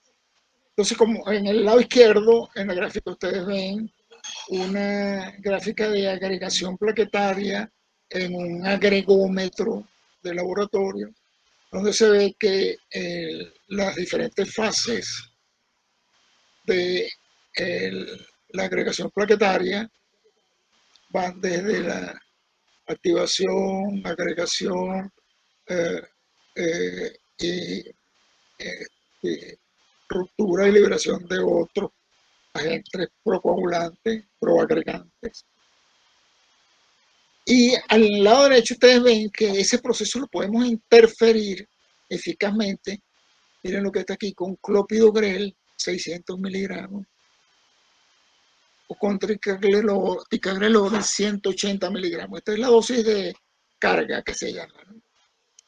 Entonces, como en el lado izquierdo, en la gráfica ustedes ven una gráfica de agregación plaquetaria en un agregómetro de laboratorio, donde se ve que las diferentes fases de la agregación plaquetaria van desde la activación, agregación y ruptura y liberación de otros agentes procoagulantes, proagregantes. Y al lado derecho ustedes ven que ese proceso lo podemos interferir eficazmente. Miren lo que está aquí con clopidogrel, 600 miligramos, o con ticagrelor, 180 miligramos. Esta es la dosis de carga que se llama, ¿no?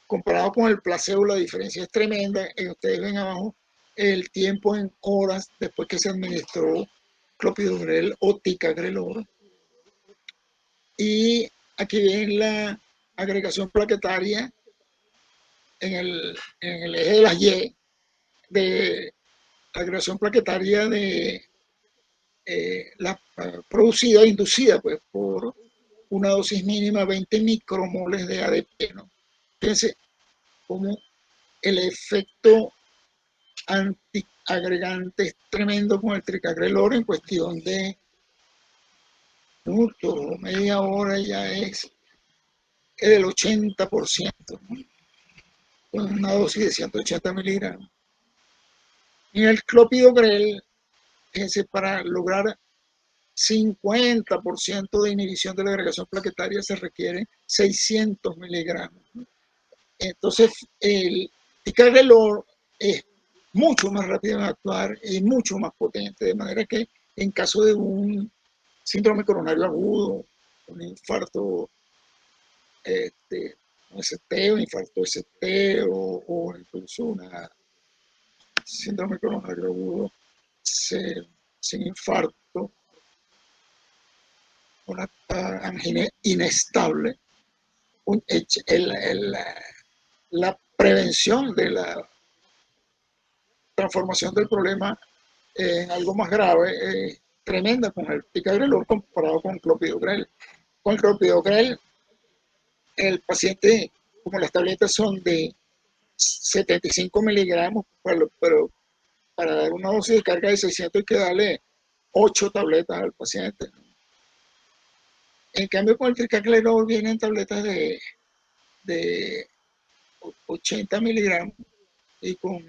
Comparado con el placebo, la diferencia es tremenda. Ustedes ven abajo el tiempo en horas después que se administró clopidogrel o ticagrelor. Y aquí ven la agregación plaquetaria en el eje de las Y, de la agregación plaquetaria de la producida, inducida pues, por una dosis mínima 20 micromoles de ADP, ¿no? Fíjense cómo el efecto antiagregante es tremendo con el ticagrelor en cuestión de minutos o media hora ya es del 80%, ¿no? Con una dosis de 180 miligramos. Y el clopidogrel, fíjense, para lograr 50% de inhibición de la agregación plaquetaria se requiere 600 miligramos. Entonces, el ticagrelor es mucho más rápido en actuar y mucho más potente, de manera que en caso de un síndrome coronario agudo, un infarto un infarto ST o incluso una síndrome coronario agudo sin infarto, una angina inestable, la prevención de la transformación del problema en algo más grave tremenda con el ticagrelor comparado con clopidogrel. Con el clopidogrel, el paciente, como las tabletas son de 75 miligramos, pero para dar una dosis de carga de 600 hay que darle 8 tabletas al paciente. En cambio, con el ticagrelor vienen tabletas de 80 miligramos y con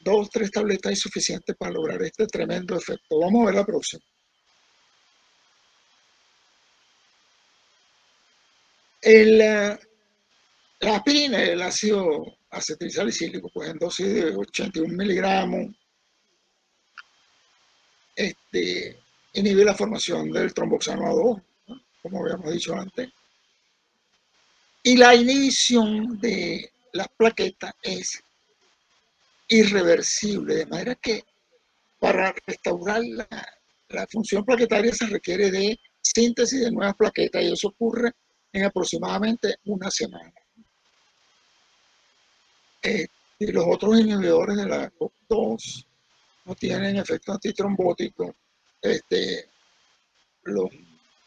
2 o 3 tabletas es suficiente para lograr este tremendo efecto. Vamos a ver la próxima. La aspirina, el ácido acetilsalicílico, pues en dosis de 81 miligramos, inhibe la formación del tromboxano A2, ¿no? Como habíamos dicho antes. Y la inhibición de las plaquetas es irreversible, de manera que para restaurar la función plaquetaria se requiere de síntesis de nuevas plaquetas y eso ocurre en aproximadamente una semana. Y los otros inhibidores de la COX-2 no tienen efecto antitrombótico, los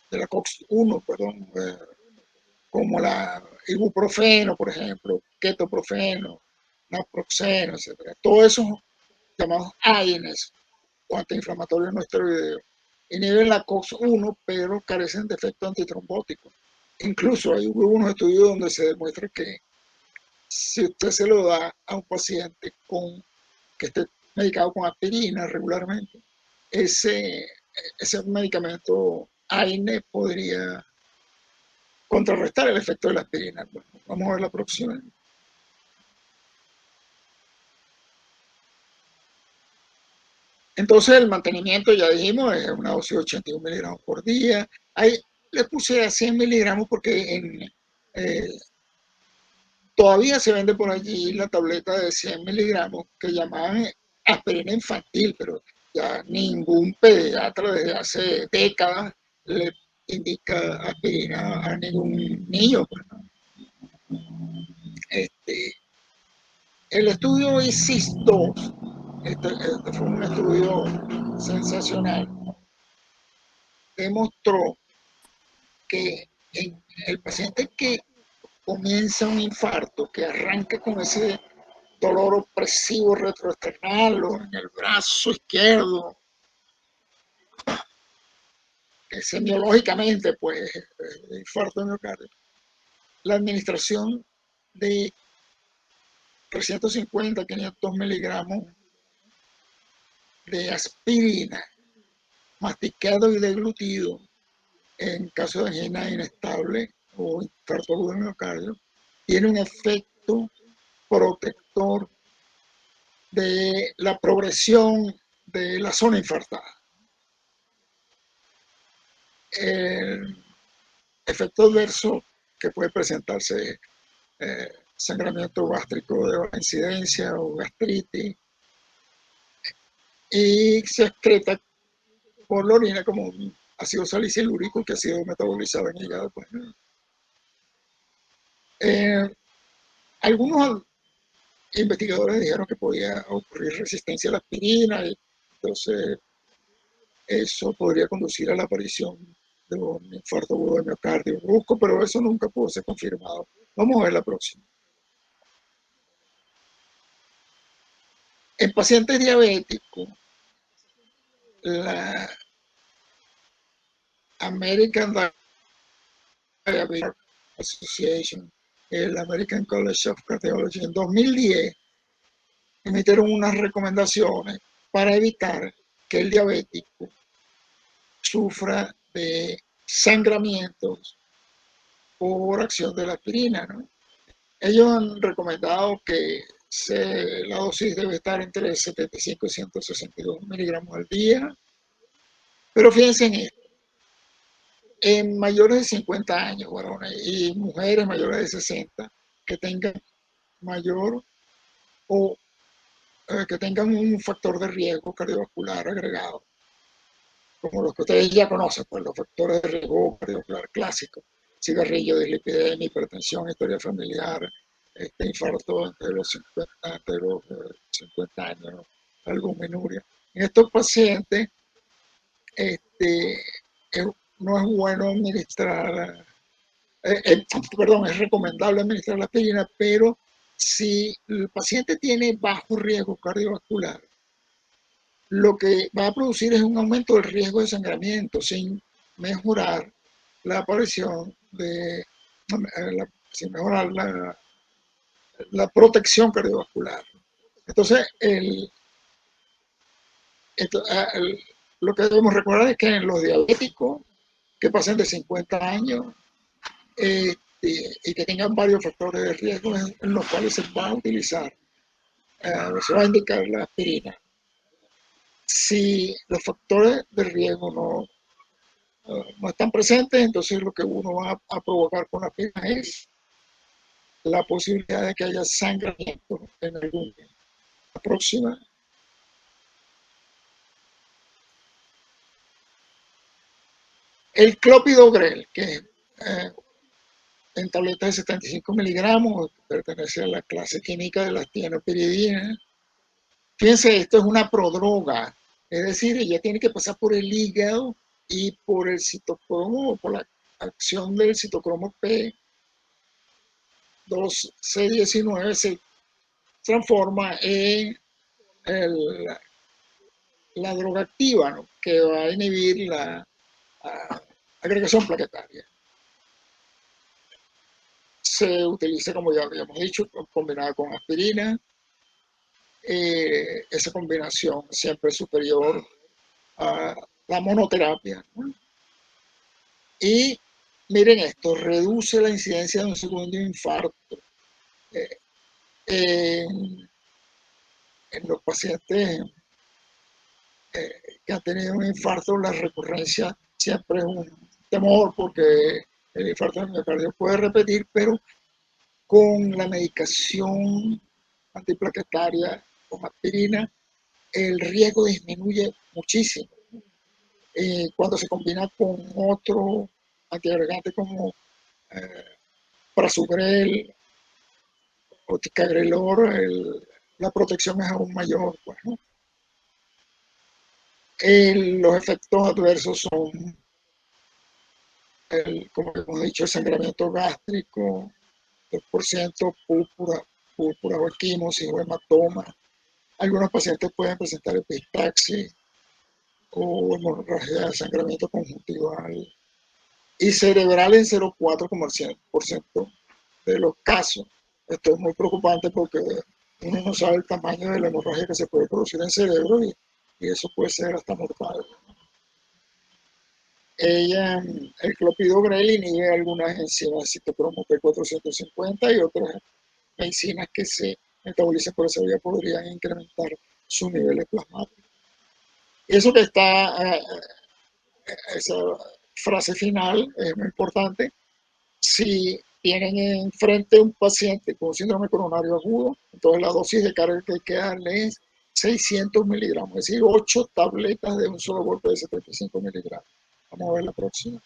de la COX-1, perdón, como la ibuprofeno, por ejemplo, ketoprofeno, naproxeno, etc. Todos esos llamados AINES o antiinflamatorios no esteroideos inhiben la COX-1, pero carecen de efecto antitrombótico. Incluso hay unos estudios donde se demuestra que si usted se lo da a un paciente que esté medicado con aspirina regularmente, ese medicamento AINE podría contrarrestar el efecto de la aspirina. Bueno, vamos a ver la próxima. Entonces el mantenimiento, ya dijimos, es una dosis de 81 miligramos por día. Ahí le puse a 100 miligramos porque todavía se vende por allí la tableta de 100 miligramos que llamaban aspirina infantil, pero ya ningún pediatra desde hace décadas le indica aspirina a ningún niño. El estudio ISIS-2, este fue un estudio sensacional, demostró que en el paciente que comienza un infarto, que arranca con ese dolor opresivo retroesternal o en el brazo izquierdo, que semiológicamente, pues, infarto de miocardio, la administración de 350, 500 miligramos de aspirina masticado y deglutido en caso de angina inestable o infarto agudo del miocardio, tiene un efecto protector de la progresión de la zona infartada. El efecto adverso que puede presentarse, sangramiento gástrico de baja incidencia o gastritis, y se excreta por la orina como un ácido salicilúrico que ha sido metabolizado en el hígado. Pues, algunos investigadores dijeron que podía ocurrir resistencia a la aspirina y entonces eso podría conducir a la aparición de un infarto agudo de miocardio brusco, pero eso nunca pudo ser confirmado. Vamos a ver la próxima. En pacientes diabéticos, la American Diabetes Association, el American College of Cardiology, en 2010 emitieron unas recomendaciones para evitar que el diabético sufra de sangramientos por acción de la aspirina, ¿no? Ellos han recomendado que la dosis debe estar entre 75 y 162 miligramos al día, pero fíjense en esto, en mayores de 50 años, varones, y mujeres mayores de 60, que tengan mayor o que tengan un factor de riesgo cardiovascular agregado, como los que ustedes ya conocen, pues los factores de riesgo cardiovascular clásicos: cigarrillo, dislipidemia, hipertensión, historia familiar, infarto antes de los 50 años, ¿no? Albuminuria. En estos pacientes no es bueno administrar, perdón, es recomendable administrar la aspirina, pero si el paciente tiene bajo riesgo cardiovascular, lo que va a producir es un aumento del riesgo de sangramiento sin mejorar la aparición sin mejorar la protección cardiovascular. Entonces, lo que debemos recordar es que en los diabéticos que pasen de 50 años y que tengan varios factores de riesgo en los cuales se va a utilizar, se va a indicar la aspirina. Si los factores de riesgo no están presentes, entonces lo que uno va a provocar con la aspirina es la posibilidad de que haya sangramiento en algún. La próxima. El clopidogrel, que en tabletas de 75 miligramos, pertenece a la clase química de las tienopiridinas. Fíjense, esto es una prodroga, es decir, ella tiene que pasar por el hígado y por el citocromo, por la acción del citocromo P2C19 se transforma en la droga activa, ¿no?, que va a inhibir la agregación plaquetaria. Se utiliza, como ya habíamos dicho, combinada con aspirina. Esa combinación siempre es superior a la monoterapia, ¿no? Y miren esto, reduce la incidencia de un segundo infarto. En los pacientes que han tenido un infarto, la recurrencia siempre es un temor porque el infarto del miocardio puede repetir, pero con la medicación antiplaquetaria, con aspirina, el riesgo disminuye muchísimo. Cuando se combina con otro antiagregante como prasugrel o ticagrelor, la protección es aún mayor, pues, ¿no? Los efectos adversos son, como hemos dicho, el sangramiento gástrico, 2%, púrpura o equimosis o hematoma. Algunos pacientes pueden presentar epistaxis o hemorragia de sangramiento conjuntival y cerebral en 0,4% de los casos. Esto es muy preocupante porque uno no sabe el tamaño de la hemorragia que se puede producir en el cerebro y eso puede ser hasta mortal. El clopidogrel inhibe algunas enzimas citocromo P450 y otras enzimas que se metabolizan por esa vía podrían incrementar sus niveles plasmáticos. Eso que está, esa frase final es muy importante. Si tienen enfrente un paciente con síndrome coronario agudo, entonces la dosis de carga que hay que darle es 600 miligramos, es decir, 8 tabletas de un solo golpe de 75 miligramos. Vamos a ver la próxima.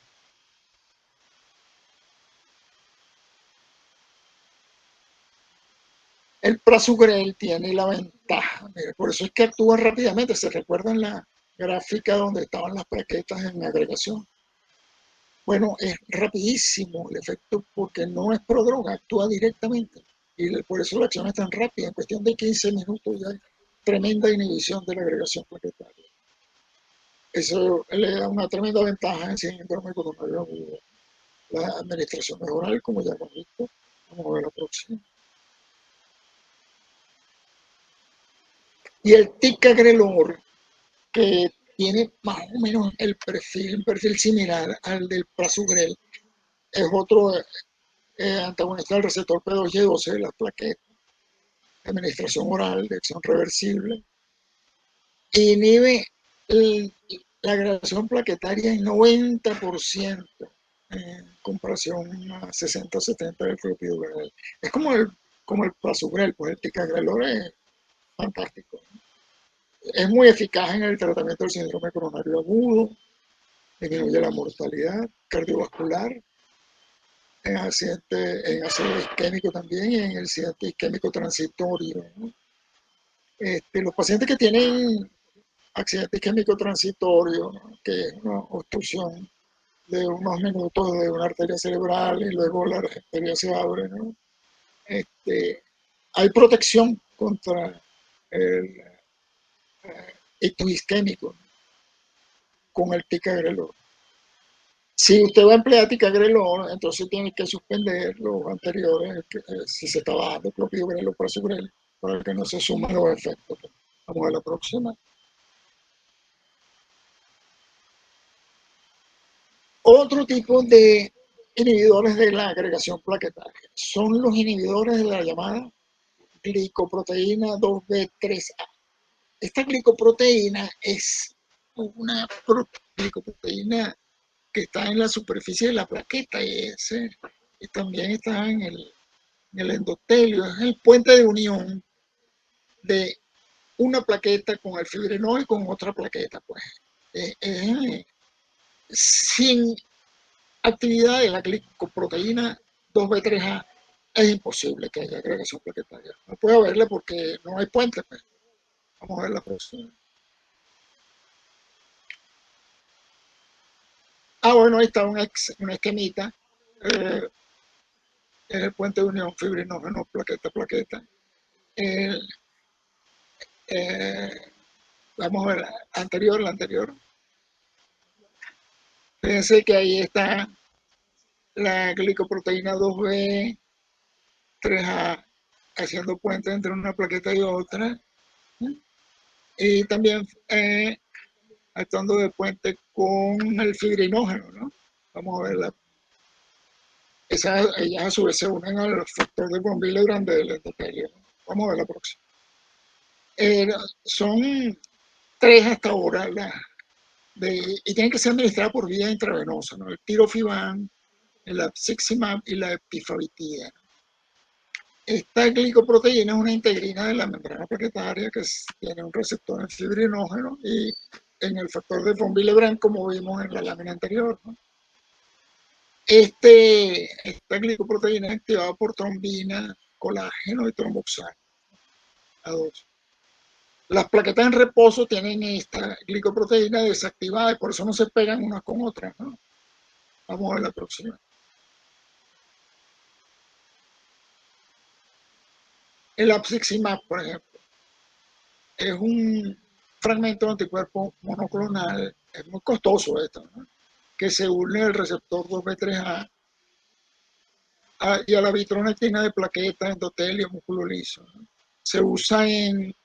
El prasugrel tiene la ventaja, mire, por eso es que actúa rápidamente. ¿Se recuerdan la gráfica donde estaban las plaquetas en agregación? Bueno, es rapidísimo el efecto porque no es prodroga, actúa directamente. Y por eso la acción es tan rápida. En cuestión de 15 minutos ya hay tremenda inhibición de la agregación plaquetaria. Eso le da una tremenda ventaja en síndrome coronario agudo. La administración es oral, como ya hemos visto. Vamos a ver la próxima. Y el ticagrelor, que tiene más o menos un perfil similar al del prasugrel, es otro antagonista del receptor P2Y12 de las plaquetas, de administración oral, de acción reversible, inhibe la agregación plaquetaria en 90% en comparación a 60 o 70 del clopidogrel. Es como el prasugrel, pues el ticagrelor es fantástico. Es muy eficaz en el tratamiento del síndrome coronario agudo, disminuye la mortalidad cardiovascular, en ácido isquémico también y en el accidente isquémico transitorio, ¿no? Los pacientes que tienen accidente isquémico transitorio, ¿no?, que es una obstrucción de unos minutos de una arteria cerebral y luego la arteria se abre, ¿no? Hay protección contra el ictus isquémico con el ticagrelor. Si usted va a emplear ticagrelor, entonces tiene que suspender los anteriores, si se estaba dando clopidogrel o prasugrel, para que no se suman los efectos. Vamos a la próxima. Otro tipo de inhibidores de la agregación plaquetaria son los inhibidores de la llamada glicoproteína 2B3A. Esta glicoproteína es una glicoproteína que está en la superficie de la plaqueta y también está en el endotelio, es el puente de unión de una plaqueta con el fibrinol y con otra plaqueta, pues. sin actividad de la glicoproteína 2B3A es imposible que haya agregación plaquetaria. No puedo verla porque no hay puente. Pues. Vamos a ver la próxima. Bueno, ahí está un esquemita. Es el puente de unión fibrinógeno, plaqueta. Vamos a ver la anterior. Fíjense que ahí está la glicoproteína 2B3A haciendo puente entre una plaqueta y otra. Y también actuando de puente con el fibrinógeno, ¿no? Vamos a ver ellas a su vez se unen al factor de von Willebrand del endotelio. Vamos a ver la próxima. Son 3 hasta ahora y tienen que ser administradas por vía intravenosa, ¿no? El tirofiban, el abciximab y la eptifavitida. Esta glicoproteína es una integrina de la membrana plaquetaria que tiene un receptor en fibrinógeno y en el factor de von Willebrand, como vimos en la lámina anterior, ¿no? Esta glicoproteína es activada por trombina, colágeno y tromboxano. Las plaquetas en reposo tienen esta glicoproteína desactivada y por eso no se pegan unas con otras, ¿no? Vamos a ver la próxima. El abciximab, por ejemplo, es un fragmento de anticuerpo monoclonal, es muy costoso esto, ¿no? Que se une al receptor 2B3A y a la vitronectina de plaquetas, endotelio, músculo liso, ¿no? Se usa en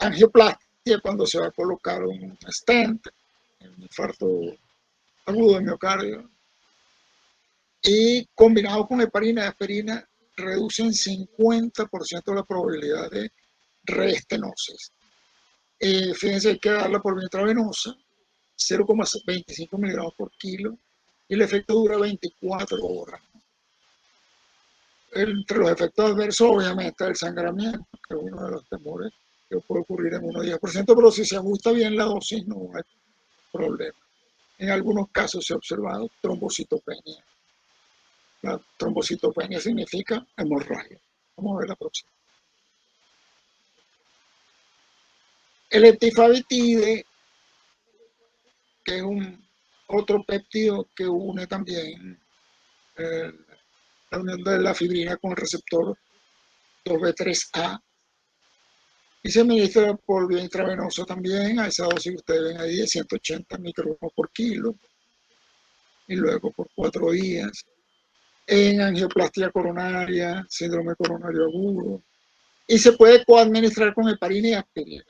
angioplastia cuando se va a colocar un stent, un infarto agudo de miocardio, y combinado con heparina y aspirina reducen 50% la probabilidad de reestenosis. Fíjense, hay que darla por vía intravenosa, 0,25 miligramos por kilo, y el efecto dura 24 horas. Entre los efectos adversos, obviamente, el sangramiento, que es uno de los temores que puede ocurrir en 1-10%, pero si se ajusta bien la dosis no hay problema. En algunos casos se ha observado trombocitopenia. La trombocitopenia significa hemorragia. Vamos a ver la próxima. El eptifavitide, que es otro péptido que une también la unión de la fibrina con el receptor 2B3A, y se administra por vía intravenosa también a esa dosis que ustedes ven ahí de 180 microgramos por kilo, y luego por 4 días. En angioplastia coronaria, síndrome coronario agudo, y se puede coadministrar con heparina y aspirina.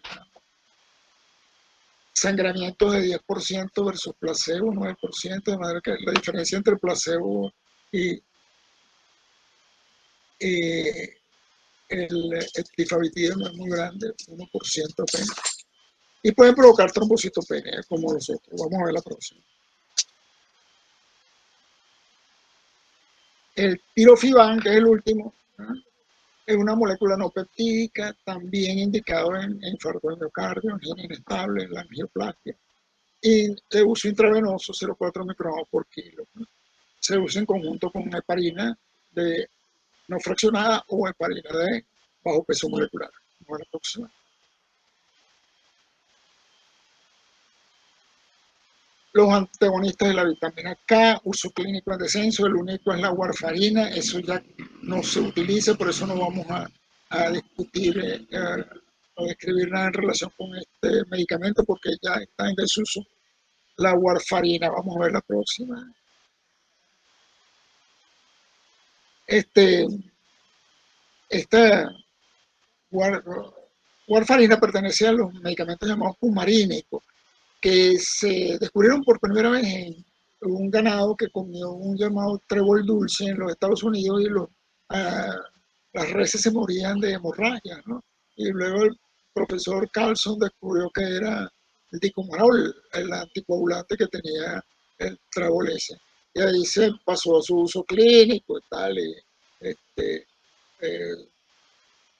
Sangramientos de 10% versus placebo, 9%, de manera que la diferencia entre placebo y el eptifavitide no es muy grande, 1% apenas. Y pueden provocar trombocitopenia, como los otros. Vamos a ver la próxima. El tirofiban, que es el último, ¿no? Es una molécula no peptídica, también indicado en infarto de miocardio, en gen inestable, en la angioplastia. Y de uso intravenoso, 0,4 microgramos por kilo, ¿no? Se usa en conjunto con heparina de no fraccionada o heparina de bajo peso molecular. Vamos a la próxima. Los antagonistas de la vitamina K, uso clínico en descenso, el único es la warfarina, eso ya no se utiliza, por eso no vamos a discutir o describir nada en relación con este medicamento porque ya está en desuso la warfarina. Vamos a ver la próxima. Esta warfarina pertenece a los medicamentos llamados fumarínicos, que se descubrieron por primera vez en un ganado que comió un llamado trébol dulce en los Estados Unidos y las reses se morían de hemorragia, ¿no? Y luego el profesor Carlson descubrió que era el dicumarol, el anticoagulante que tenía el trébol ese. Y ahí se pasó a su uso clínico y tal, y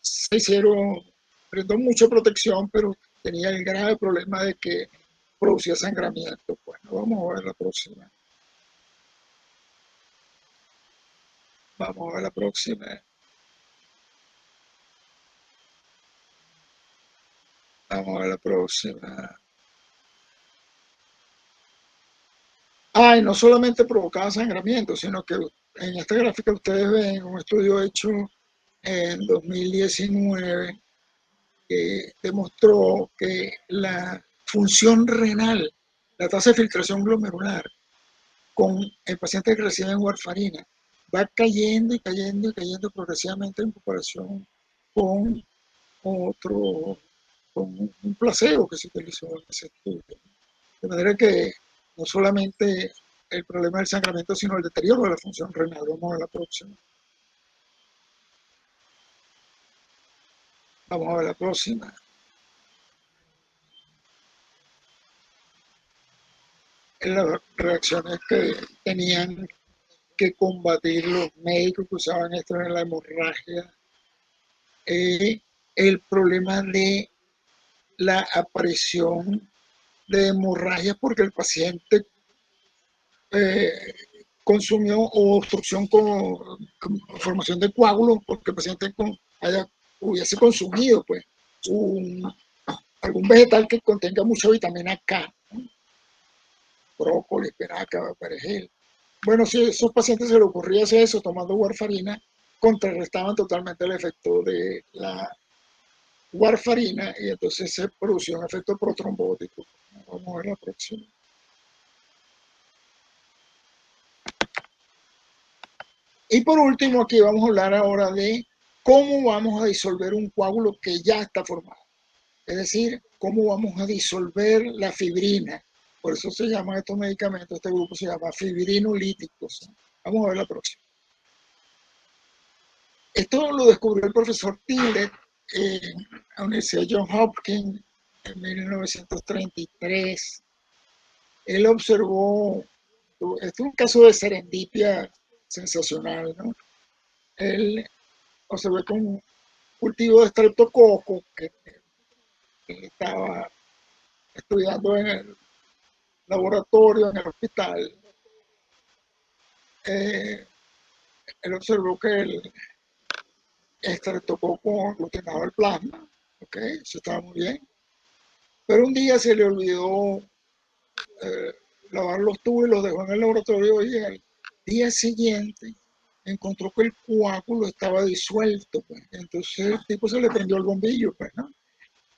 se hicieron, brindó mucha protección, pero tenía el grave problema de que producía sangramiento. Bueno, vamos a ver la próxima. Vamos a ver la próxima. Vamos a ver la próxima. Ah, y no solamente provocaba sangramiento, sino que en esta gráfica ustedes ven un estudio hecho en 2019 que demostró que la función renal, la tasa de filtración glomerular con el paciente que recibe warfarina va cayendo y cayendo y cayendo progresivamente en comparación con otro, con un placebo que se utilizó en ese estudio. De manera que no solamente el problema del sangramiento, sino el deterioro de la función renal. Vamos a ver la próxima. Vamos a ver la próxima. Las reacciones que tenían que combatir los médicos que usaban esto en la hemorragia. El problema de la aparición de hemorragias porque el paciente consumió o obstrucción con formación de coágulos porque el paciente hubiese consumido pues algún vegetal que contenga mucha vitamina K, ¿no? Brócoli, espinaca, perejil. Bueno, si a esos pacientes se les ocurría hacer eso tomando warfarina, contrarrestaban totalmente el efecto de la warfarina y entonces se produció un efecto protrombótico. Vamos a ver la próxima. Y por último, aquí vamos a hablar ahora de cómo vamos a disolver un coágulo que ya está formado. Es decir, cómo vamos a disolver la fibrina. Por eso se llaman estos medicamentos, este grupo se llama fibrinolíticos. Vamos a ver la próxima. Esto lo descubrió el profesor Tillett en la Universidad Johns Hopkins en 1933. Él observó, esto es un caso de serendipia sensacional, ¿no? Él observó con un cultivo de estreptococo que estaba estudiando en el laboratorio, en el hospital. Él observó que el estreptococo aglutinaba el plasma, ¿ok? Eso estaba muy bien. Pero un día se le olvidó lavar los tubos y los dejó en el laboratorio y al día siguiente encontró que el coágulo estaba disuelto, pues. Entonces el tipo se le prendió el bombillo, pues, ¿no?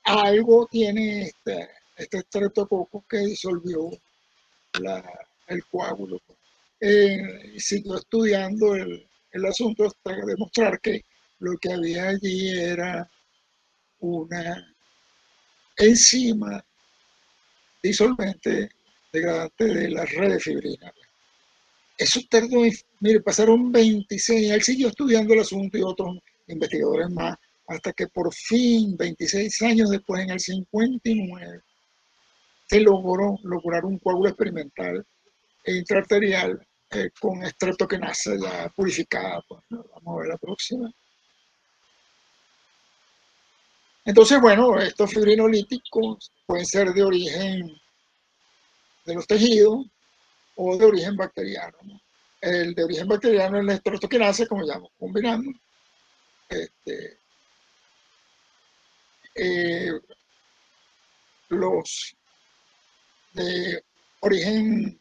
Algo tiene este estreptococo que disolvió el coágulo, pues. Siguió estudiando el asunto hasta demostrar que lo que había allí era una enzima disolvente degradante de la red de fibrina. Eso tardó, mire, pasaron 26, él siguió estudiando el asunto y otros investigadores más, hasta que por fin, 26 años después, en el 59, se logró lograr un coágulo experimental intraarterial con estreptoquinasa ya purificada. Pues, ¿no? Vamos a ver la próxima. Entonces, bueno, estos fibrinolíticos pueden ser de origen de los tejidos o de origen bacteriano, ¿no? El de origen bacteriano es la estreptoquinasa, como ya vamos combinando. Los de origen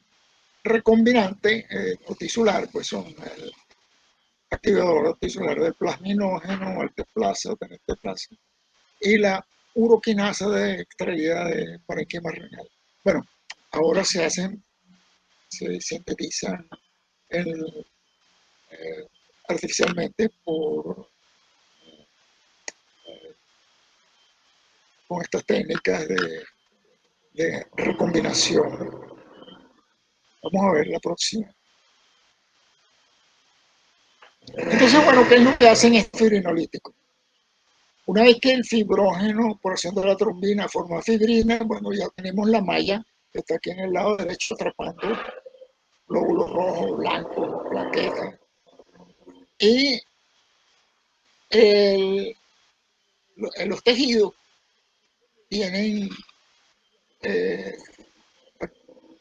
recombinante o tisular, pues son el activador tisular del plasminógeno, el teplasa o teplasa, y la uroquinasa extraída de parenquima renal. Bueno, ahora se sintetizan artificialmente con estas técnicas de recombinación. Vamos a ver la próxima. Entonces, bueno, ¿qué es lo que hacen estos fibrinolíticos? Una vez que el fibrógeno, por acción de la trombina, forma fibrina, bueno, ya tenemos la malla que está aquí en el lado derecho atrapando glóbulos rojos, blancos, plaquetas. Y los tejidos tienen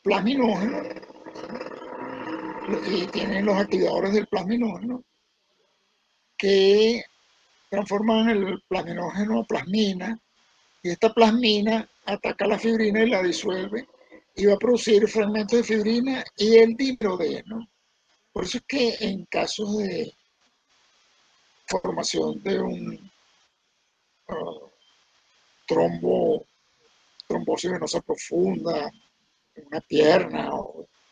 plasminógeno y tienen los activadores del plasminógeno que transforman el plasminógeno a plasmina, y esta plasmina ataca la fibrina y la disuelve y va a producir fragmentos de fibrina y el dímero D, ¿no? Por eso es que en casos de formación de un trombosis venosa profunda en una pierna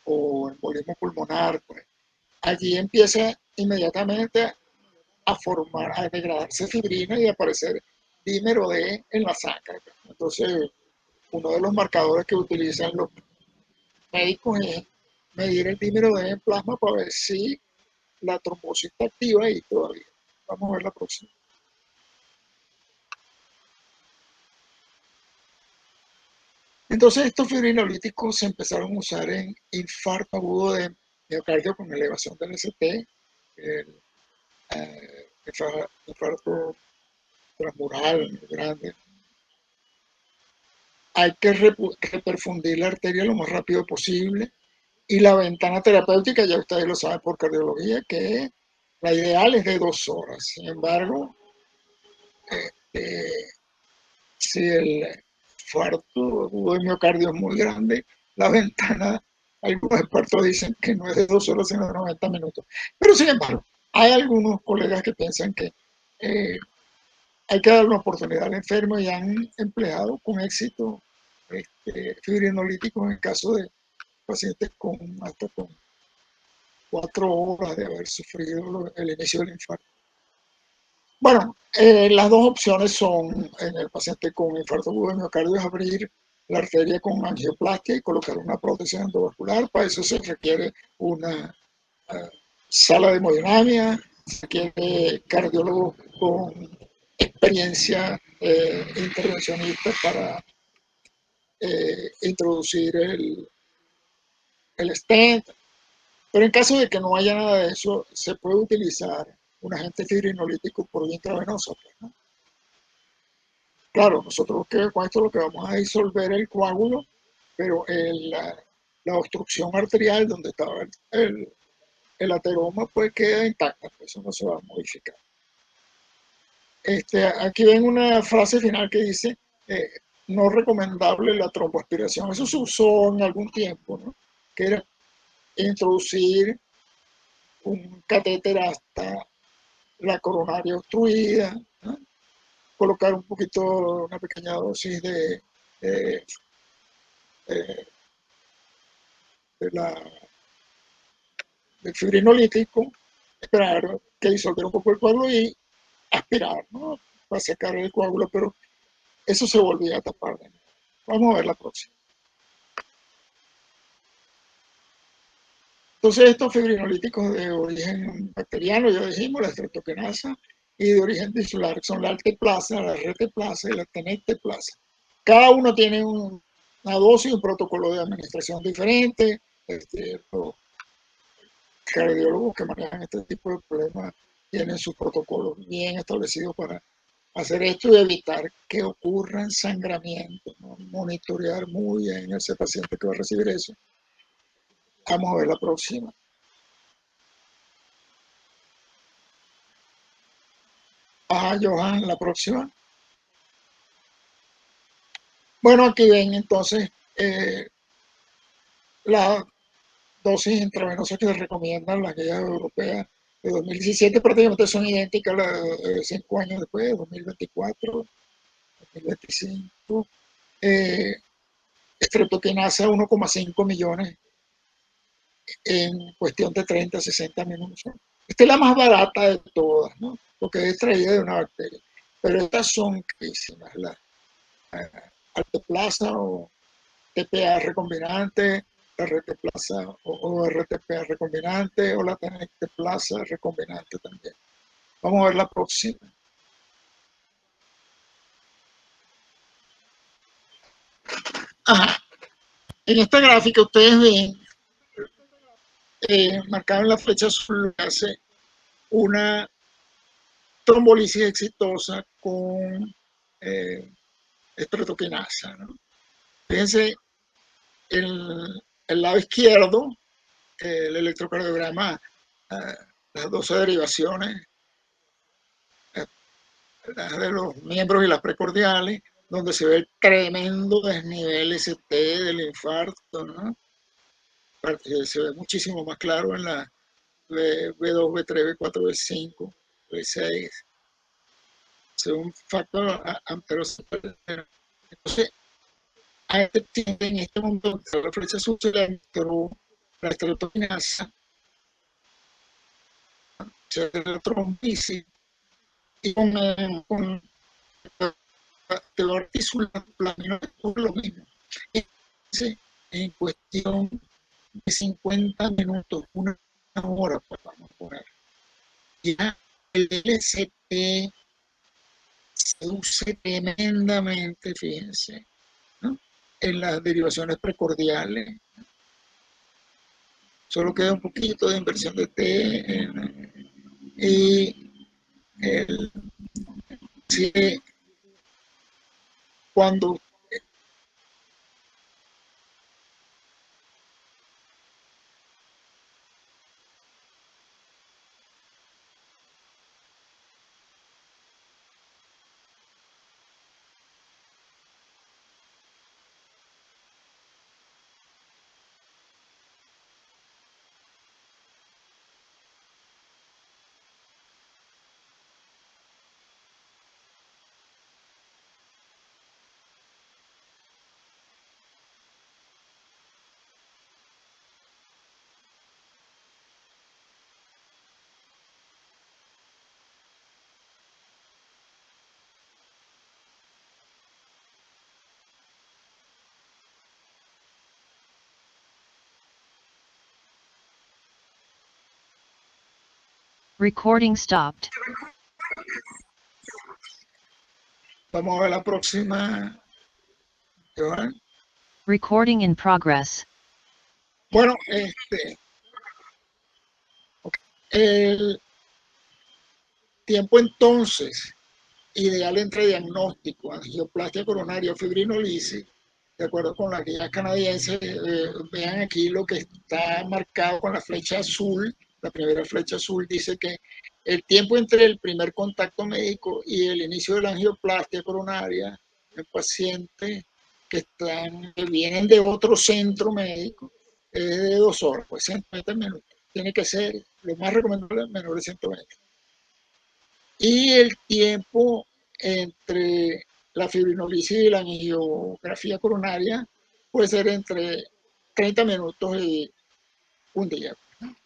o embolismo pulmonar, pues allí empieza inmediatamente a formar, a degradarse fibrina y a aparecer dímero D en la sangre. Entonces, uno de los marcadores que utilizan los médicos es medir el dímero D en plasma para ver si la trombosis está activa y todavía. Vamos a ver la próxima. Entonces, estos fibrinolíticos se empezaron a usar en infarto agudo de miocardio con elevación del ST, el infarto transmural grande. Hay que reperfundir la arteria lo más rápido posible, y la ventana terapéutica, ya ustedes lo saben por cardiología, que la ideal es de 2 horas. Sin embargo, si el infarto agudo de miocardio es muy grande, la ventana, algunos expertos dicen que no es de 2 horas, sino de 90 minutos. Pero sin embargo, hay algunos colegas que piensan que hay que dar una oportunidad al enfermo y han empleado con éxito fibrinolíticos en caso de pacientes hasta con 4 horas de haber sufrido el inicio del infarto. Bueno, las dos opciones son, en el paciente con infarto agudo de miocardio, es abrir la arteria con angioplastia y colocar una prótesis endovascular. Para eso se requiere una sala de hemodinamia, se requiere cardiólogo con experiencia intervencionista para introducir el stent. Pero en caso de que no haya nada de eso, se puede utilizar un agente fibrinolítico por vía intravenosa, pues, ¿no? Claro, nosotros con esto lo que vamos a disolver el coágulo, pero la obstrucción arterial donde estaba el ateroma pues queda intacta, pues eso no se va a modificar. Aquí ven una frase final que dice, no recomendable la tromboaspiración. Eso se usó en algún tiempo, ¿no? Que era introducir un catéter hasta la coronaria obstruida, ¿no? Colocar un poquito, una pequeña dosis de del fibrinolítico, esperar que disolviera un poco el coágulo y aspirar, ¿no? Para sacar el coágulo, pero eso se volvía a tapar. Vamos a ver la próxima. Entonces, estos fibrinolíticos de origen bacteriano, ya dijimos, la streptokinasa, y de origen tisular, son la alteplasa, la reteplasa y la tenecteplasa. Cada uno tiene una dosis y un protocolo de administración diferente. Los cardiólogos que manejan este tipo de problemas tienen sus protocolos bien establecidos para hacer esto y evitar que ocurran sangramientos, ¿no? Monitorear muy bien a ese paciente que va a recibir eso. Vamos a ver la próxima. Johan, la próxima. Bueno, aquí ven entonces la dosis intravenosa que se recomiendan las guías europeas de 2017, prácticamente son idénticas a las de 5 años después, 2024, 2025. Streptokinasa 1,5 millones en cuestión de 30 a 60 minutos. Esta es la más barata de todas, ¿no? Porque es extraída de una bacteria. Pero estas son carísimas, la alteplasa o TPA recombinante, la RT-plaza o RTPA recombinante o la tenecteplasa recombinante también. Vamos a ver la próxima. Ajá. En esta gráfica ustedes ven marcado en la flecha azul hace una trombolisis exitosa con streptokinasa, ¿no? Fíjense, el lado izquierdo, el electrocardiograma, las 12 derivaciones, las de los miembros y las precordiales, donde se ve el tremendo desnivel ST del infarto, ¿no? Se ve muchísimo más claro en la B2, B3, B4, B5, B6. Se ve un factor anterocentral. Entonces, a en este momento, la flecha azul se le entró la esterotoquinasa, se le trombisis, y con teortizulaplamina ocurre lo mismo. Entonces, en cuestión de 50 minutos, una hora, pues vamos a poner, ya el LCT se usa tremendamente, fíjense, ¿no? En las derivaciones precordiales. Solo queda un poquito de inversión de T y si cuando Recording stopped. vamos a ver la próxima, Johan. Recording in progress. Bueno, el tiempo entonces ideal entre diagnóstico, angioplastia coronaria, fibrinolisis, de acuerdo con las guías canadienses, vean aquí lo que está marcado con la flecha azul. La primera flecha azul dice que el tiempo entre el primer contacto médico y el inicio de la angioplastia coronaria en pacientes que vienen de otro centro médico es de 2 horas, pues 120 minutos. Tiene que ser lo más recomendable menor de 120. Y el tiempo entre la fibrinolisis y la angiografía coronaria puede ser entre 30 minutos y un día.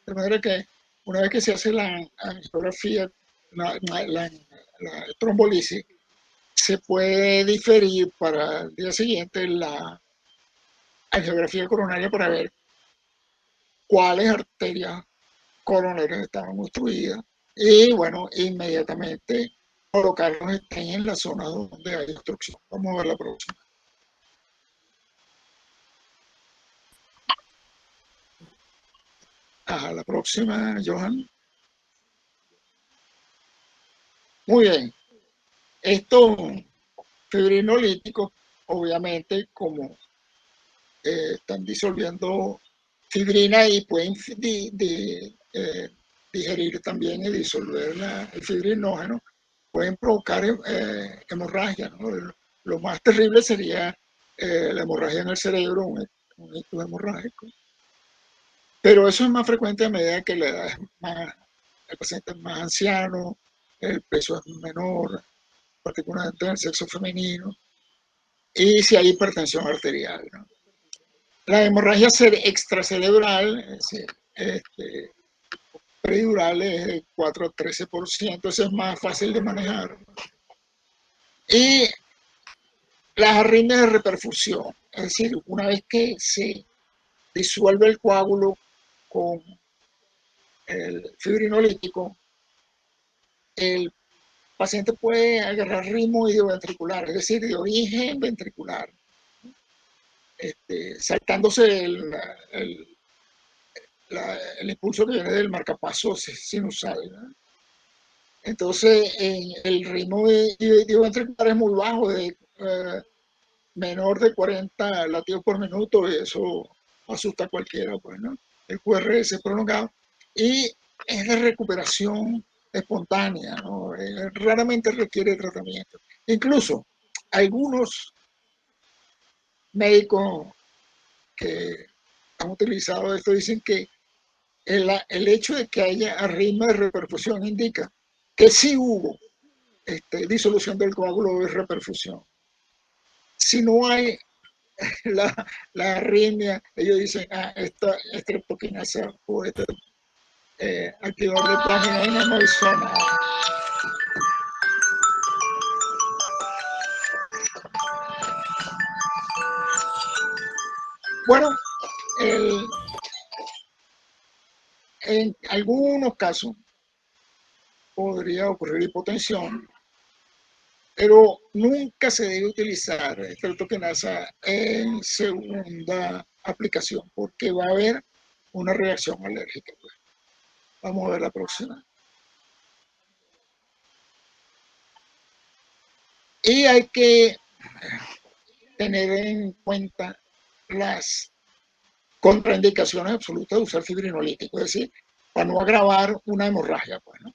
De manera que una vez que se hace la angiografía, la trombolisis, se puede diferir para el día siguiente la angiografía coronaria para ver cuáles arterias coronarias estaban obstruidas y, bueno, inmediatamente colocarlos estén en la zona donde hay obstrucción. Vamos a ver la próxima. La próxima, Johan. Muy bien. Estos fibrinolíticos, obviamente, como están disolviendo fibrina y pueden digerir también y disolver el fibrinógeno, pueden provocar hemorragia, ¿no? Lo más terrible sería la hemorragia en el cerebro, un ictus hemorrágico. Pero eso es más frecuente a medida que la edad es más, el paciente es más anciano, el peso es menor, particularmente en el sexo femenino, y si hay hipertensión arterial, ¿no? La hemorragia extracerebral, es decir, peridural, es de 4 a 13%, eso es más fácil de manejar. Y las arritmias de reperfusión, es decir, una vez que se disuelve el coágulo con el fibrinolítico, el paciente puede agarrar ritmo idioventricular, es decir, de origen ventricular, saltándose el impulso que viene del marcapaso sinusal, ¿no? Entonces, el ritmo idioventricular es muy bajo, menor de 40 latidos por minuto, y eso asusta a cualquiera, pues, ¿no? El QRS es prolongado y es de recuperación espontánea, ¿no? Raramente requiere tratamiento. Incluso algunos médicos que han utilizado esto dicen que el hecho de que haya arritmia de reperfusión indica que sí hubo disolución del coágulo de reperfusión. Si no hay la arritmia, ellos dicen, esta estreptoquinasa o este activador de plasmina no hizo nada. Bueno, en algunos casos podría ocurrir hipotensión, pero nunca se debe utilizar estreptoquinasa en segunda aplicación porque va a haber una reacción alérgica. Pues. Vamos a ver la próxima. Y hay que tener en cuenta las contraindicaciones absolutas de usar fibrinolítico, es decir, para no agravar una hemorragia. Pues, ¿no?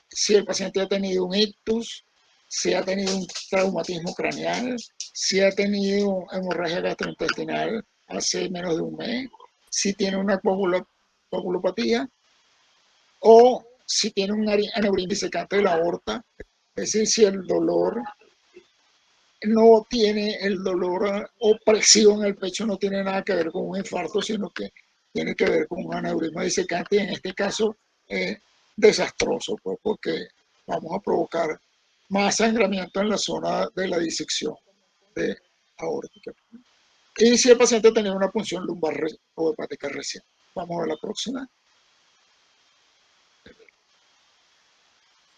Si el paciente ha tenido un ictus, si ha tenido un traumatismo craneal, si ha tenido hemorragia gastrointestinal hace menos de un mes, si tiene una coagulopatía o si tiene un aneurisma disecante de la aorta, es decir, si el dolor no tiene el dolor opresivo en el pecho, no tiene nada que ver con un infarto, sino que tiene que ver con un aneurisma disecante y en este caso es desastroso, pues, porque vamos a provocar más sangramiento en la zona de la disección de aórtica. Y si el paciente tenía una punción lumbar o hepática reciente. Vamos a ver la próxima.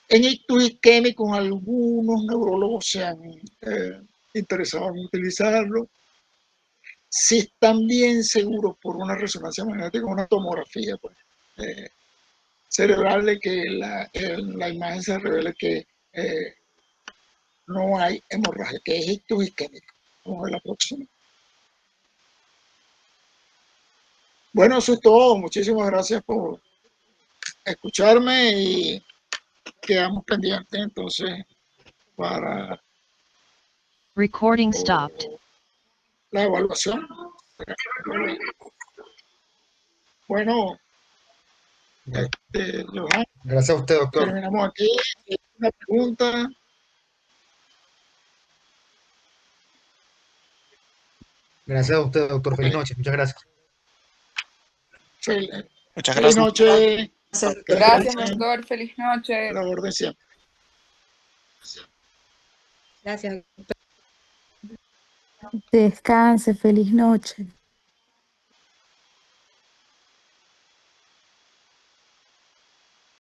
En ictus isquémicos, algunos neurólogos se han interesado en utilizarlo. Si están bien seguros por una resonancia magnética, una tomografía pues, cerebral, de que la imagen se revele que no hay hemorragia, que es ictus isquémico. Vamos a ver la próxima. Bueno, eso es todo. Muchísimas gracias por escucharme y quedamos pendientes entonces para Recording stopped. la evaluación. Bueno, Johan, Gracias a usted, doctor. terminamos aquí. Una pregunta. Gracias a usted, doctor. Feliz noche. Muchas gracias. Muchas Feliz gracias. noche. Gracias, doctor. Feliz noche. La orden siempre. Gracias. Descanse, feliz noche.